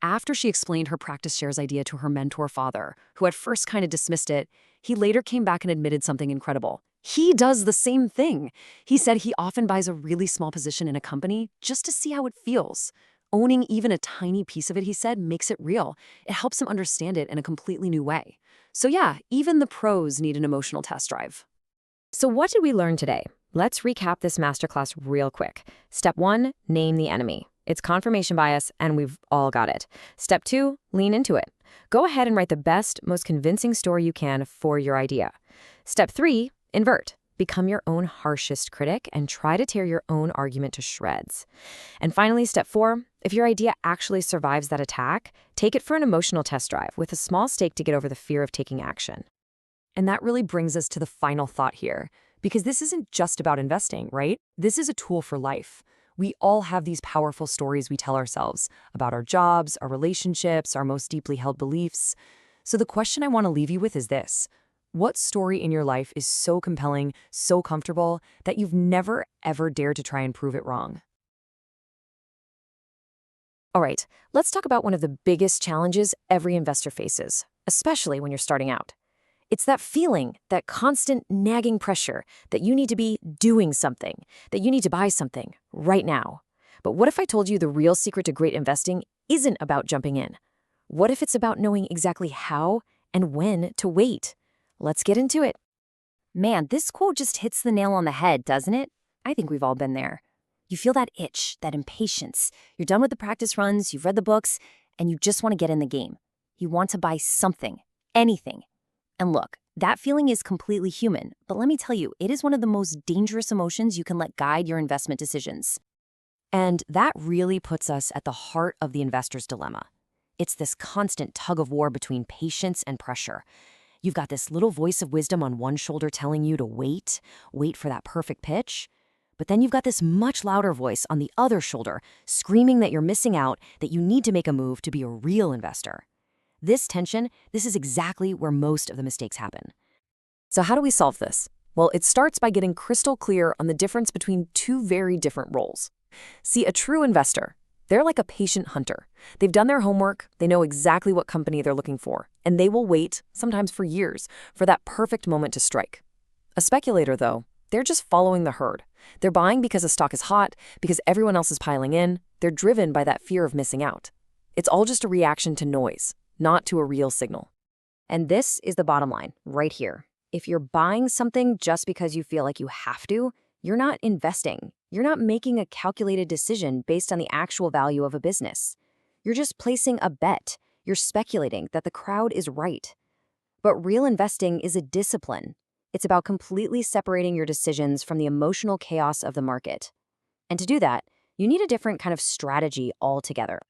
After she explained her practice shares idea to her mentor father, who at first kind of dismissed it, he later came back and admitted something incredible. He does the same thing. He said he often buys a really small position in a company just to see how it feels. Owning even a tiny piece of it, he said, makes it real. It helps him understand it in a completely new way. So yeah, even the pros need an emotional test drive. So what did we learn today? Let's recap this masterclass real quick. Step 1, name the enemy. It's confirmation bias, and we've all got it. Step 2, lean into it. Go ahead and write the best, most convincing story you can for your idea. Step 3, invert. Become your own harshest critic and try to tear your own argument to shreds. And finally, step 4, if your idea actually survives that attack, take it for an emotional test drive with a small stake to get over the fear of taking action. And that really brings us to the final thought here, because this isn't just about investing, right? This is a tool for life. We all have these powerful stories we tell ourselves about our jobs, our relationships, our most deeply held beliefs. So the question I want to leave you with is this. What story in your life is so compelling, so comfortable, that you've never, ever dared to try and prove it wrong? All right, let's talk about one of the biggest challenges every investor faces, especially when you're starting out. It's that feeling, that constant nagging pressure that you need to be doing something, that you need to buy something right now. But what if I told you the real secret to great investing isn't about jumping in? What if it's about knowing exactly how and when to wait? Let's get into it. Man, this quote just hits the nail on the head, doesn't it? I think we've all been there. You feel that itch, that impatience. You're done with the practice runs, you've read the books, and you just want to get in the game. You want to buy something, anything. And look, that feeling is completely human, but let me tell you, it is one of the most dangerous emotions you can let guide your investment decisions. And that really puts us at the heart of the investor's dilemma. It's this constant tug of war between patience and pressure. You've got this little voice of wisdom on one shoulder telling you to wait for that perfect pitch. But then you've got this much louder voice on the other shoulder screaming that you're missing out, that you need to make a move to be a real investor. This tension, this is exactly where most of the mistakes happen. So how do we solve this? Well, it starts by getting crystal clear on the difference between two very different roles. See, a true investor, They're like a patient hunter. They've done their homework, they know exactly what company they're looking for, and they will wait, sometimes for years, for that perfect moment to strike. A speculator, though, they're just following the herd. They're buying because a stock is hot, because everyone else is piling in. They're driven by that fear of missing out. It's all just a reaction to noise, not to a real signal. And this is the bottom line, right here. If you're buying something just because you feel like you have to, you're not investing. You're not making a calculated decision based on the actual value of a business. You're just placing a bet. You're speculating that the crowd is right. But real investing is a discipline. It's about completely separating your decisions from the emotional chaos of the market. And to do that, you need a different kind of strategy altogether.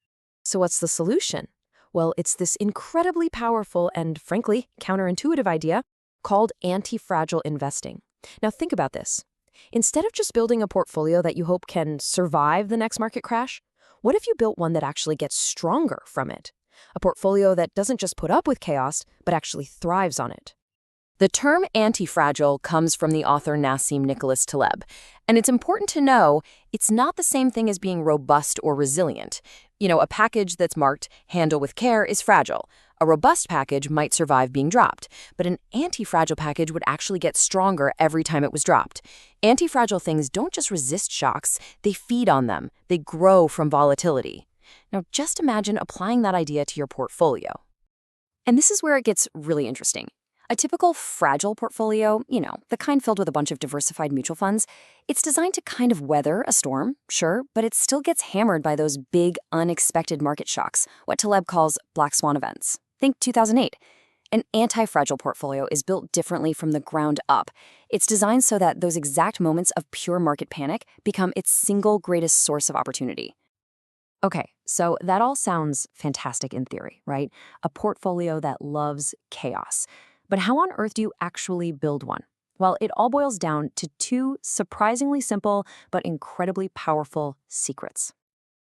So what's the solution? Well, it's this incredibly powerful and, frankly, counterintuitive idea called antifragile investing. Now think about this. Instead of just building a portfolio that you hope can survive the next market crash, what if you built one that actually gets stronger from it? A portfolio that doesn't just put up with chaos, but actually thrives on it. The term antifragile comes from the author Nassim Nicholas Taleb, and it's important to know it's not the same thing as being robust or resilient. A package that's marked "handle with care" is fragile. A robust package might survive being dropped, but an antifragile package would actually get stronger every time it was dropped. Antifragile things don't just resist shocks, they feed on them. They grow from volatility. Now, just imagine applying that idea to your portfolio. And this is where it gets really interesting. A typical fragile portfolio, the kind filled with a bunch of diversified mutual funds, it's designed to kind of weather a storm, sure, but it still gets hammered by those big, unexpected market shocks, what Taleb calls black swan events. Think 2008. An anti-fragile portfolio is built differently from the ground up. It's designed so that those exact moments of pure market panic become its single greatest source of opportunity. Okay, so that all sounds fantastic in theory, right? A portfolio that loves chaos. But how on earth do you actually build one? Well, it all boils down to two surprisingly simple but incredibly powerful secrets.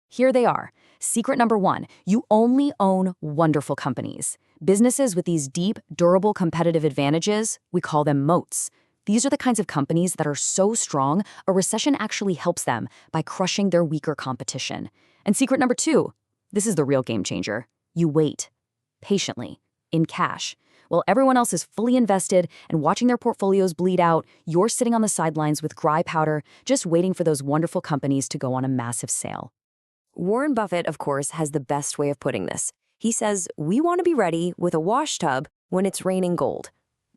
Here they are. Secret number one, you only own wonderful companies. Businesses with these deep, durable competitive advantages, we call them moats. These are the kinds of companies that are so strong, a recession actually helps them by crushing their weaker competition. And secret number two, this is the real game changer. You wait, patiently, in cash. While everyone else is fully invested and watching their portfolios bleed out, you're sitting on the sidelines with dry powder, just waiting for those wonderful companies to go on a massive sale. Warren Buffett, of course, has the best way of putting this. He says, we want to be ready with a wash tub when it's raining gold.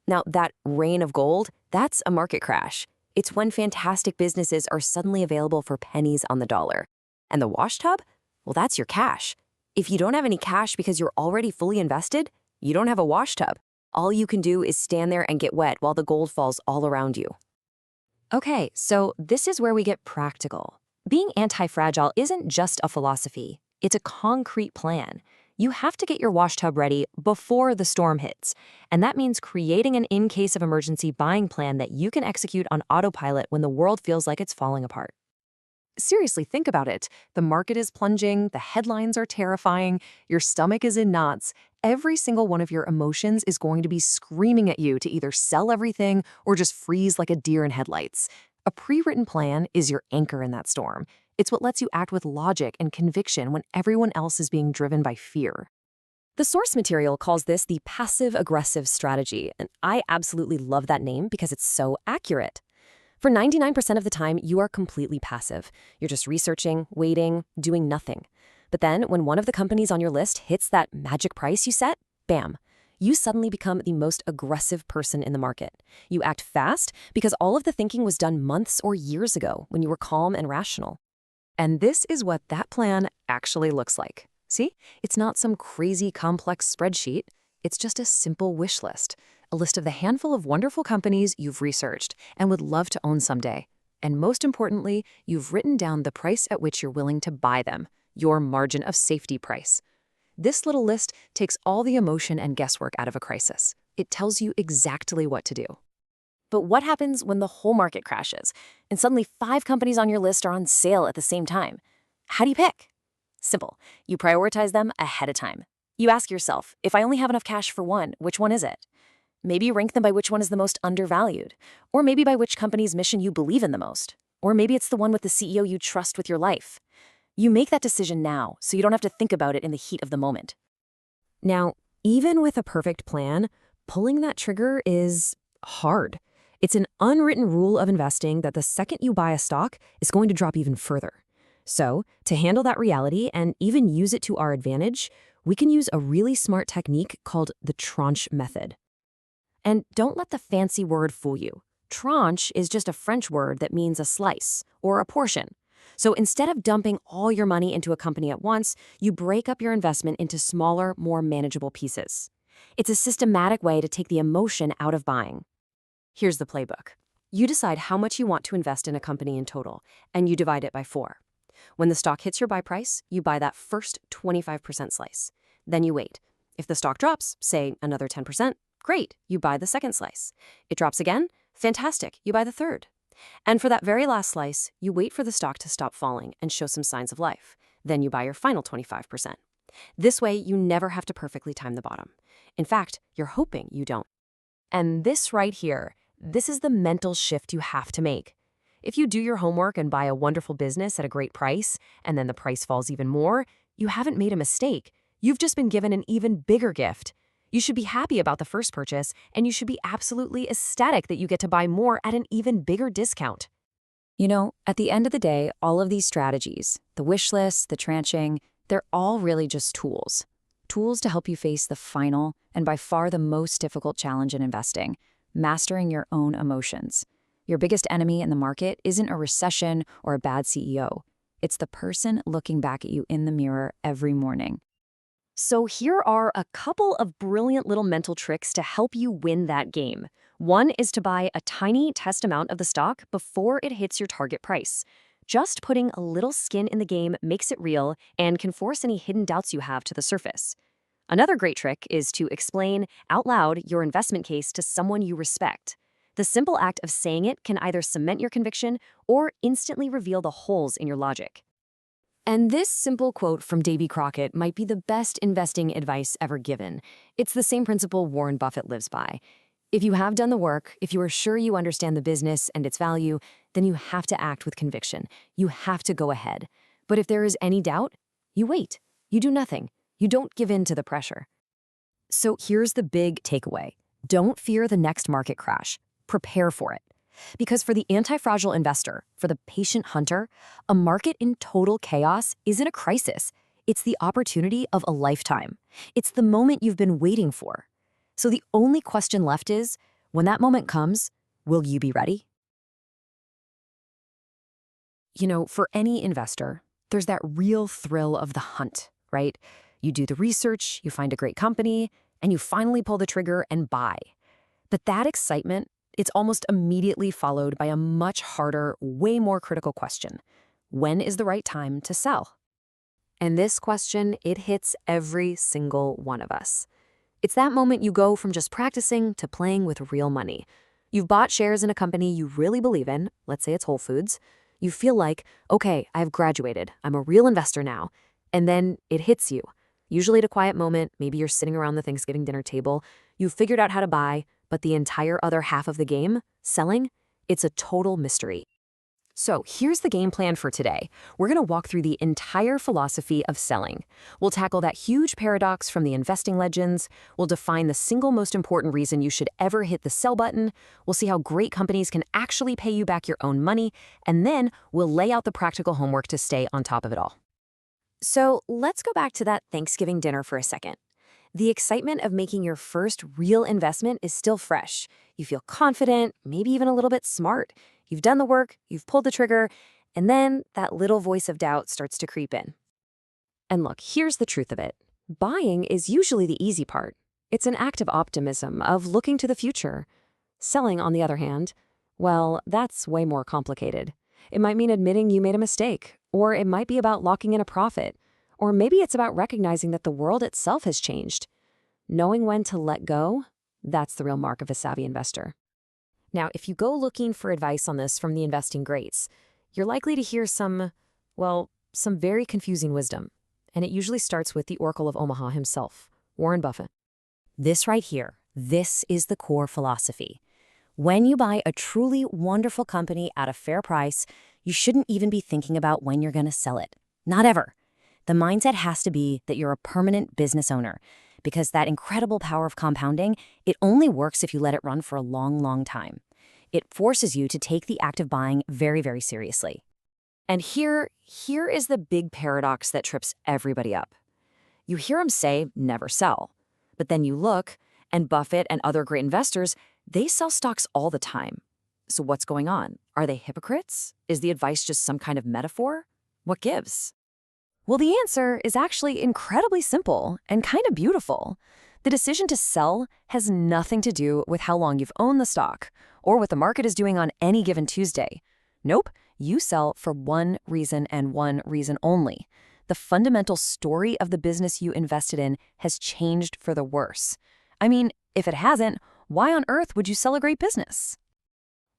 Now, that rain of gold, that's a market crash. It's when fantastic businesses are suddenly available for pennies on the dollar. And the wash tub? Well, that's your cash. If you don't have any cash because you're already fully invested, you don't have a wash tub. All you can do is stand there and get wet while the gold falls all around you. Okay, so this is where we get practical. Being anti-fragile isn't just a philosophy. It's a concrete plan. You have to get your wash tub ready before the storm hits. And that means creating an in-case of emergency buying plan that you can execute on autopilot when the world feels like it's falling apart. Seriously, think about it. The market is plunging, the headlines are terrifying, your stomach is in knots. Every single one of your emotions is going to be screaming at you to either sell everything or just freeze like a deer in headlights. A pre-written plan is your anchor in that storm. It's what lets you act with logic and conviction when everyone else is being driven by fear. The source material calls this the passive-aggressive strategy, and I absolutely love that name because it's so accurate. For 99% of the time, you are completely passive. You're just researching, waiting, doing nothing. But then, when one of the companies on your list hits that magic price you set, bam, you suddenly become the most aggressive person in the market. You act fast because all of the thinking was done months or years ago when you were calm and rational. And this is what that plan actually looks like. See? It's not some crazy complex spreadsheet. It's just a simple wish list. A list of the handful of wonderful companies you've researched and would love to own someday. And most importantly, you've written down the price at which you're willing to buy them, your margin of safety price. This little list takes all the emotion and guesswork out of a crisis. It tells you exactly what to do. But what happens when the whole market crashes and suddenly 5 companies on your list are on sale at the same time? How do you pick? Simple. You prioritize them ahead of time. You ask yourself, if I only have enough cash for one, which one is it? Maybe you rank them by which one is the most undervalued, or maybe by which company's mission you believe in the most, or maybe it's the one with the CEO you trust with your life. You make that decision now, so you don't have to think about it in the heat of the moment. Now, even with a perfect plan, pulling that trigger is hard. It's an unwritten rule of investing that the second you buy a stock, it's going to drop even further. So, to handle that reality and even use it to our advantage, we can use a really smart technique called the tranche method. And don't let the fancy word fool you. Tranche is just a French word that means a slice or a portion. So instead of dumping all your money into a company at once, you break up your investment into smaller, more manageable pieces. It's a systematic way to take the emotion out of buying. Here's the playbook. You decide how much you want to invest in a company in total, and you divide it by 4. When the stock hits your buy price, you buy that first 25% slice. Then you wait. If the stock drops, say another 10%, great, you buy the second slice. It drops again? Fantastic, you buy the third. And for that very last slice, you wait for the stock to stop falling and show some signs of life. Then you buy your final 25%. This way, you never have to perfectly time the bottom. In fact, you're hoping you don't. And this right here, this is the mental shift you have to make. If you do your homework and buy a wonderful business at a great price, and then the price falls even more, you haven't made a mistake. You've just been given an even bigger gift. You should be happy about the first purchase, and you should be absolutely ecstatic that you get to buy more at an even bigger discount. You know, at the end of the day, all of these strategies, the wish list, the tranching, they're all really just tools. Tools to help you face the final and by far the most difficult challenge in investing, mastering your own emotions. Your biggest enemy in the market isn't a recession or a bad CEO. It's the person looking back at you in the mirror every morning. So here are a couple of brilliant little mental tricks to help you win that game. One is to buy a tiny test amount of the stock before it hits your target price. Just putting a little skin in the game makes it real and can force any hidden doubts you have to the surface. Another great trick is to explain out loud your investment case to someone you respect. The simple act of saying it can either cement your conviction or instantly reveal the holes in your logic. And this simple quote from Davy Crockett might be the best investing advice ever given. It's the same principle Warren Buffett lives by. If you have done the work, if you are sure you understand the business and its value, then you have to act with conviction. You have to go ahead. But if there is any doubt, you wait. You do nothing. You don't give in to the pressure. So here's the big takeaway. Don't fear the next market crash. Prepare for it. Because for the antifragile investor, for the patient hunter, a market in total chaos isn't a crisis. It's the opportunity of a lifetime. It's the moment you've been waiting for. So the only question left is, when that moment comes, will you be ready? You know, for any investor, there's that real thrill of the hunt, right? You do the research, you find a great company, and you finally pull the trigger and buy. But that excitement, it's almost immediately followed by a much harder, way more critical question. When is the right time to sell? And this question, it hits every single one of us. It's that moment you go from just practicing to playing with real money. You've bought shares in a company you really believe in, let's say it's Whole Foods. You feel like, okay, I've graduated, I'm a real investor now. And then it hits you. Usually at a quiet moment, maybe you're sitting around the Thanksgiving dinner table, you've figured out how to buy, but the entire other half of the game, selling, it's a total mystery. So here's the game plan for today. We're going to walk through the entire philosophy of selling. We'll tackle that huge paradox from the investing legends. We'll define the single most important reason you should ever hit the sell button. We'll see how great companies can actually pay you back your own money. And then we'll lay out the practical homework to stay on top of it all. So let's go back to that Thanksgiving dinner for a second. The excitement of making your first real investment is still fresh. You feel confident, maybe even a little bit smart. You've done the work, you've pulled the trigger, and then that little voice of doubt starts to creep in. And look, here's the truth of it. Buying is usually the easy part. It's an act of optimism, of looking to the future. Selling, on the other hand, well, that's way more complicated. It might mean admitting you made a mistake, or it might be about locking in a profit, or maybe it's about recognizing that the world itself has changed. Knowing when to let go, that's the real mark of a savvy investor. Now, if you go looking for advice on this from the investing greats, you're likely to hear some very confusing wisdom. And it usually starts with the Oracle of Omaha himself, Warren Buffett. This right here, this is the core philosophy. When you buy a truly wonderful company at a fair price, you shouldn't even be thinking about when you're going to sell it. Not ever. The mindset has to be that you're a permanent business owner, because that incredible power of compounding, it only works if you let it run for a long, long time. It forces you to take the act of buying very, very seriously. And here is the big paradox that trips everybody up. You hear him say, never sell. But then you look, and Buffett and other great investors, they sell stocks all the time. So what's going on? Are they hypocrites? Is the advice just some kind of metaphor? What gives? Well, the answer is actually incredibly simple and kind of beautiful. The decision to sell has nothing to do with how long you've owned the stock or what the market is doing on any given Tuesday. Nope, you sell for one reason and one reason only. The fundamental story of the business you invested in has changed for the worse. I mean, if it hasn't, why on earth would you sell a great business?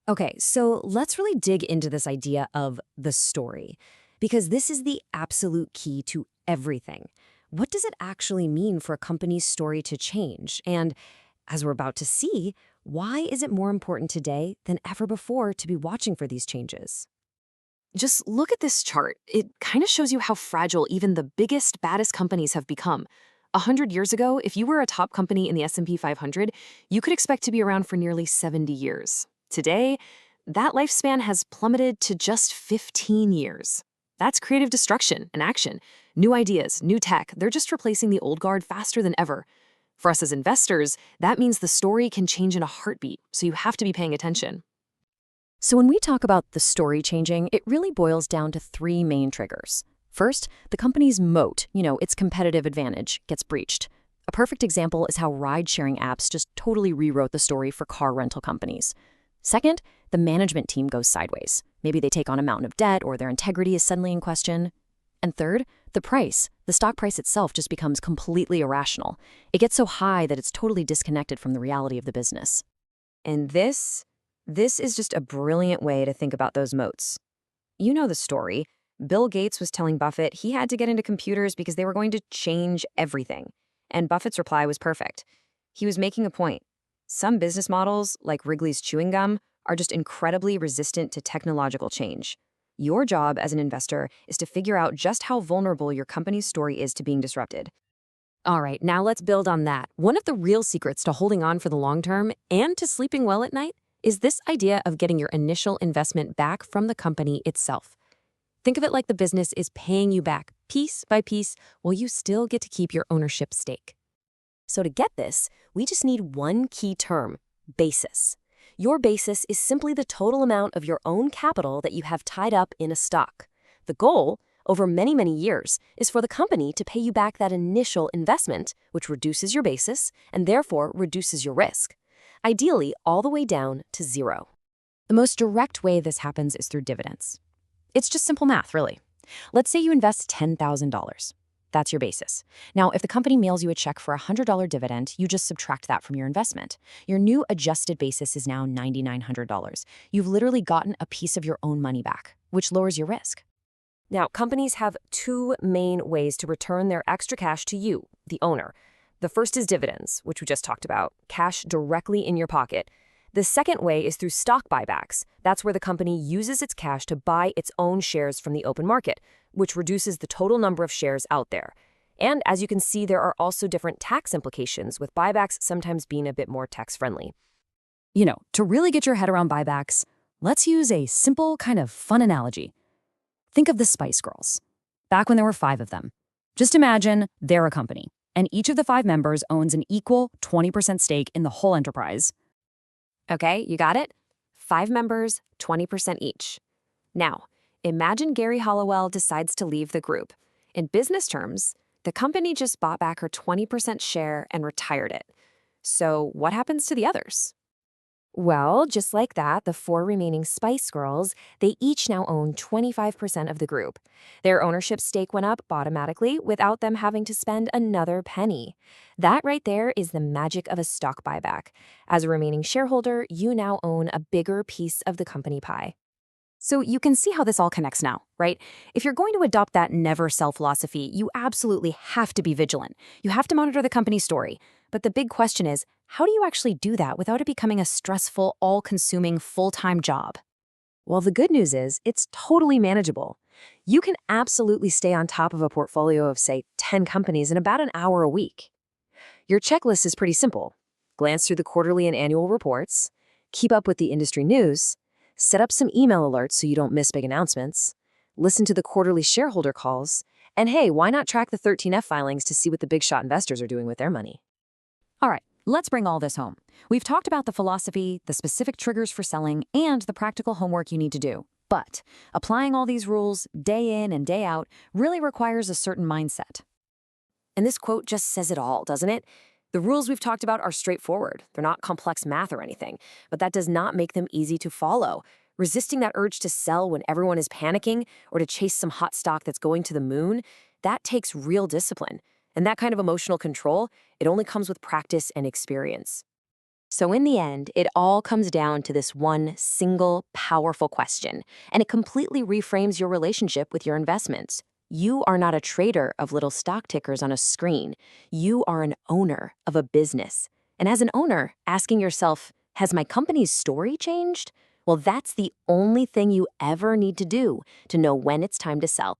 Okay, so let's really dig into this idea of the story, because this is the absolute key to everything. What does it actually mean for a company's story to change? And as we're about to see, why is it more important today than ever before to be watching for these changes? Just look at this chart. It kind of shows you how fragile even the biggest, baddest companies have become. 100 years ago, if you were a top company in the S&P 500, you could expect to be around for nearly 70 years. Today, that lifespan has plummeted to just 15 years. That's creative destruction in action. New ideas, new tech, they're just replacing the old guard faster than ever. For us as investors, that means the story can change in a heartbeat, so you have to be paying attention. So when we talk about the story changing, it really boils down to three main triggers. First, the company's moat, its competitive advantage, gets breached. A perfect example is how ride-sharing apps just totally rewrote the story for car rental companies. Second, the management team goes sideways. Maybe they take on a mountain of debt or their integrity is suddenly in question. And third, the stock price itself just becomes completely irrational. It gets so high that it's totally disconnected from the reality of the business. And this is just a brilliant way to think about those moats. You know the story. Bill Gates was telling Buffett he had to get into computers because they were going to change everything. And Buffett's reply was perfect. He was making a point. Some business models, like Wrigley's chewing gum, are just incredibly resistant to technological change. Your job as an investor is to figure out just how vulnerable your company's story is to being disrupted. All right, now let's build on that. One of the real secrets to holding on for the long term and to sleeping well at night is this idea of getting your initial investment back from the company itself. Think of it like the business is paying you back piece by piece while you still get to keep your ownership stake. So to get this, we just need one key term, basis. Your basis is simply the total amount of your own capital that you have tied up in a stock. The goal, over many, many years, is for the company to pay you back that initial investment, which reduces your basis and therefore reduces your risk. Ideally, all the way down to zero. The most direct way this happens is through dividends. It's just simple math, really. Let's say you invest $10,000. That's your basis. Now, if the company mails you a check for a $100 dividend, you just subtract that from your investment. Your new adjusted basis is now $9,900. You've literally gotten a piece of your own money back, which lowers your risk. Now, companies have two main ways to return their extra cash to you, the owner. The first is dividends, which we just talked about, cash directly in your pocket. The second way is through stock buybacks. That's where the company uses its cash to buy its own shares from the open market, which reduces the total number of shares out there. And as you can see, there are also different tax implications, with buybacks sometimes being a bit more tax-friendly. To really get your head around buybacks, let's use a simple, kind of fun analogy. Think of the Spice Girls. Back when there were 5 of them. Just imagine they're a company, and each of the 5 members owns an equal 20% stake in the whole enterprise. Okay, you got it? 5 members, 20% each. Now, imagine Gary Hollowell decides to leave the group. In business terms, the company just bought back her 20% share and retired it. So what happens to the others? Well, just like that, the 4 remaining Spice Girls, they each now own 25% of the group. Their ownership stake went up automatically without them having to spend another penny. That right there is the magic of a stock buyback. As a remaining shareholder, you now own a bigger piece of the company pie. So you can see how this all connects now, right? If you're going to adopt that never sell philosophy, you absolutely have to be vigilant. You have to monitor the company's story. But the big question is, how do you actually do that without it becoming a stressful, all-consuming, full-time job? Well, the good news is it's totally manageable. You can absolutely stay on top of a portfolio of, say, 10 companies in about an hour a week. Your checklist is pretty simple. Glance through the quarterly and annual reports, keep up with the industry news, set up some email alerts so you don't miss big announcements, listen to the quarterly shareholder calls, and hey, why not track the 13F filings to see what the big shot investors are doing with their money? All right, let's bring all this home. We've talked about the philosophy, the specific triggers for selling, and the practical homework you need to do. But applying all these rules day in and day out really requires a certain mindset. And this quote just says it all, doesn't it? The rules we've talked about are straightforward. They're not complex math or anything, but that does not make them easy to follow. Resisting that urge to sell when everyone is panicking or to chase some hot stock that's going to the moon, that takes real discipline. And that kind of emotional control, it only comes with practice and experience. So in the end, it all comes down to this one single, powerful question, and it completely reframes your relationship with your investments. You are not a trader of little stock tickers on a screen. You are an owner of a business. And as an owner, asking yourself, has my company's story changed? Well, that's the only thing you ever need to do to know when it's time to sell.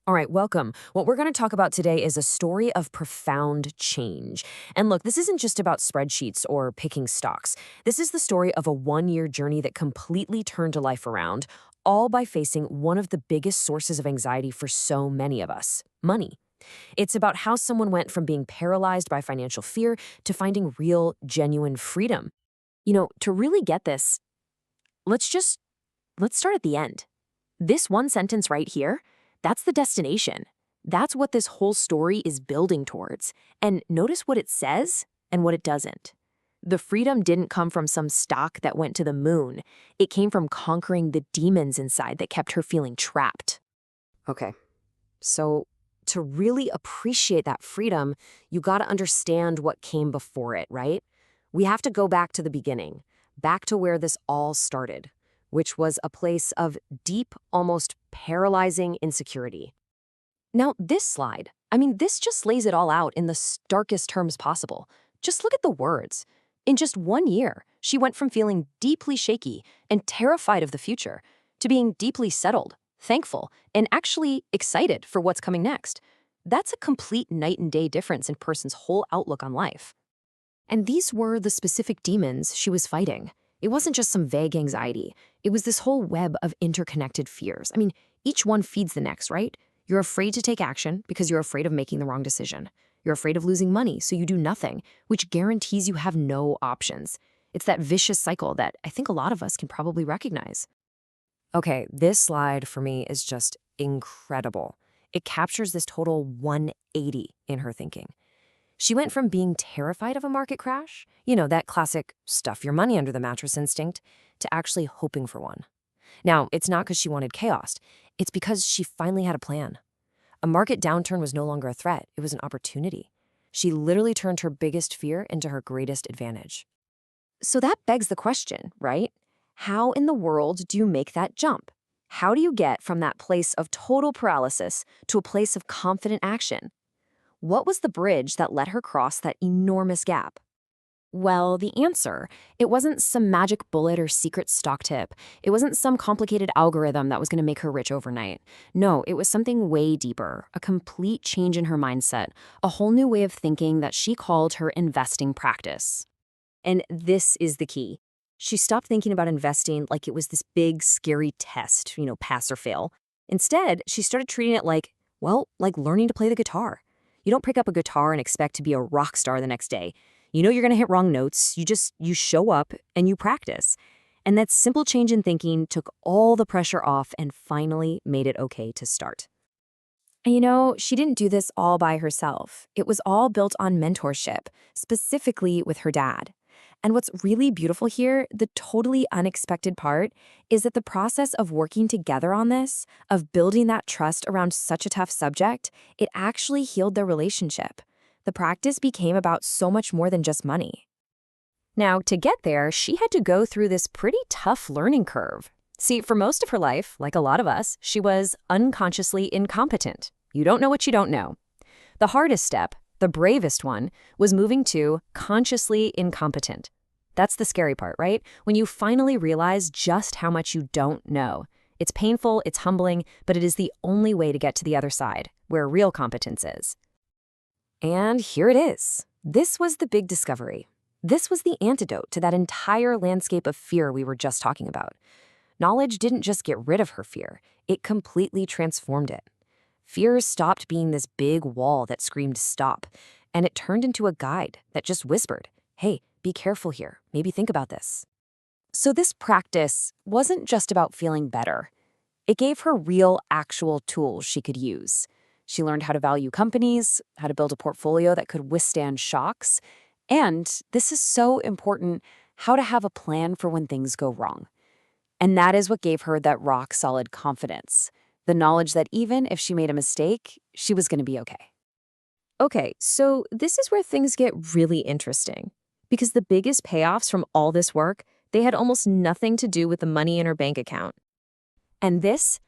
All right, welcome. What we're going to talk about today is a story of profound change. And look, this isn't just about spreadsheets or picking stocks. This is the story of a one-year journey that completely turned a life around, all by facing one of the biggest sources of anxiety for so many of us, money. It's about how someone went from being paralyzed by financial fear to finding real, genuine freedom. You know, to really get this, let's start at the end. This one sentence right here, that's the destination. That's what this whole story is building towards. And notice what it says and what it doesn't. The freedom didn't come from some stock that went to the moon. It came from conquering the demons inside that kept her feeling trapped. Okay, so to really appreciate that freedom, you gotta understand what came before it, right? We have to go back to the beginning, back to where this all started, which was a place of deep, almost paralyzing insecurity. Now, this slide, this just lays it all out in the starkest terms possible. Just look at the words. In just 1 year, she went from feeling deeply shaky and terrified of the future to being deeply settled, thankful, and actually excited for what's coming next. That's a complete night and day difference in a person's whole outlook on life. And these were the specific demons she was fighting. It wasn't just some vague anxiety. It was this whole web of interconnected fears. Each one feeds the next, right? You're afraid to take action because you're afraid of making the wrong decision. You're afraid of losing money, so you do nothing, which guarantees you have no options. It's that vicious cycle that I think a lot of us can probably recognize. Okay, this slide for me is just incredible. It captures this total 180 in her thinking. She went from being terrified of a market crash, that classic stuff your money under the mattress instinct, to actually hoping for one. Now, it's not because she wanted chaos. It's because she finally had a plan. A market downturn was no longer a threat. It was an opportunity. She literally turned her biggest fear into her greatest advantage. So that begs the question, right? How in the world do you make that jump? How do you get from that place of total paralysis to a place of confident action? What was the bridge that let her cross that enormous gap? Well, the answer, it wasn't some magic bullet or secret stock tip. It wasn't some complicated algorithm that was going to make her rich overnight. No, it was something way deeper, a complete change in her mindset, a whole new way of thinking that she called her investing practice. And this is the key. She stopped thinking about investing like it was this big, scary test, pass or fail. Instead, she started treating it like learning to play the guitar. You don't pick up a guitar and expect to be a rock star the next day. You know you're going to hit wrong notes. You show up and you practice. And that simple change in thinking took all the pressure off and finally made it okay to start. And she didn't do this all by herself. It was all built on mentorship, specifically with her dad. And what's really beautiful here, the totally unexpected part, is that the process of working together on this, of building that trust around such a tough subject, it actually healed their relationship. The practice became about so much more than just money. Now, to get there, she had to go through this pretty tough learning curve. See, for most of her life, like a lot of us, she was unconsciously incompetent. You don't know what you don't know. The hardest step, the bravest one, was moving to consciously incompetent. That's the scary part, right? When you finally realize just how much you don't know. It's painful, it's humbling, but it is the only way to get to the other side, where real competence is. And here it is. This was the big discovery. This was the antidote to that entire landscape of fear we were just talking about. Knowledge didn't just get rid of her fear, it completely transformed it. Fear stopped being this big wall that screamed stop, and it turned into a guide that just whispered, hey, be careful here, maybe think about this. So this practice wasn't just about feeling better. It gave her real, actual tools she could use. She learned how to value companies, how to build a portfolio that could withstand shocks, and, this is so important, how to have a plan for when things go wrong. And that is what gave her that rock-solid confidence, the knowledge that even if she made a mistake, she was going to be okay. Okay, so this is where things get really interesting. Because the biggest payoffs from all this work, they had almost nothing to do with the money in her bank account. And this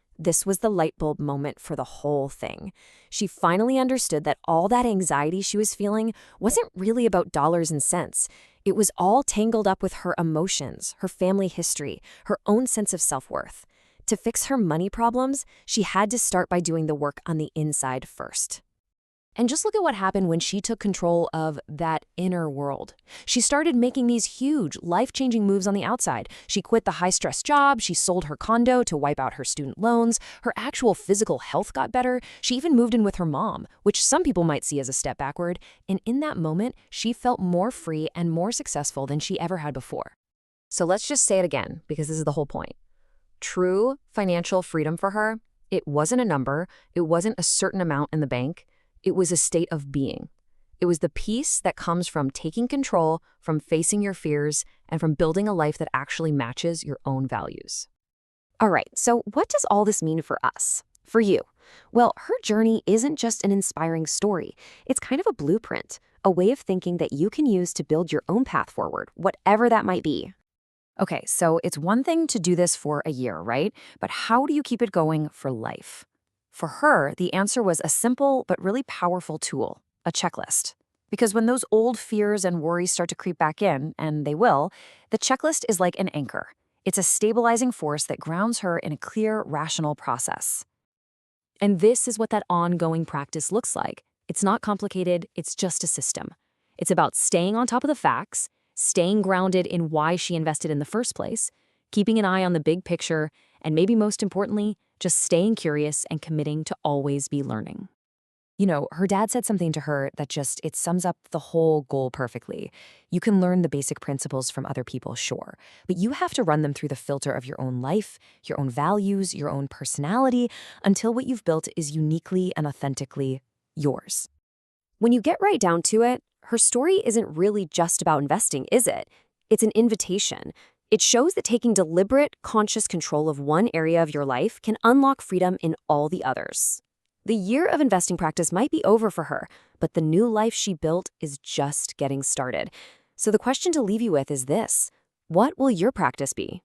was the light bulb moment for the whole thing. She finally understood that all that anxiety she was feeling wasn't really about dollars and cents. It was all tangled up with her emotions, her family history, her own sense of self-worth. To fix her money problems, she had to start by doing the work on the inside first. And just look at what happened when she took control of that inner world. She started making these huge, life-changing moves on the outside. She quit the high-stress job, she sold her condo to wipe out her student loans, her actual physical health got better, she even moved in with her mom, which some people might see as a step backward, and in that moment, she felt more free and more successful than she ever had before. So let's just say it again, because this is the whole point. True financial freedom for her, it wasn't a number, it wasn't a certain amount in the bank. It was a state of being. It was the peace that comes from taking control, from facing your fears, and from building a life that actually matches your own values. All right, so what does all this mean for us? For you? Well, her journey isn't just an inspiring story. It's kind of a blueprint, a way of thinking that you can use to build your own path forward, whatever that might be. Okay, so it's one thing to do this for a year, right? But how do you keep it going for life? For her, the answer was a simple but really powerful tool, a checklist. Because when those old fears and worries start to creep back in, and they will, the checklist is like an anchor. It's a stabilizing force that grounds her in a clear, rational process. And this is what that ongoing practice looks like. It's not complicated, it's just a system. It's about staying on top of the facts, staying grounded in why she invested in the first place, keeping an eye on the big picture, and maybe most importantly, just staying curious and committing to always be learning. You know, her dad said something to her that it sums up the whole goal perfectly. You can learn the basic principles from other people, sure, but you have to run them through the filter of your own life, your own values, your own personality, until what you've built is uniquely and authentically yours. When you get right down to it, her story isn't really just about investing, is it? It's an invitation. It shows that taking deliberate, conscious control of one area of your life can unlock freedom in all the others. The year of investing practice might be over for her, but the new life she built is just getting started. So the question to leave you with is this: what will your practice be?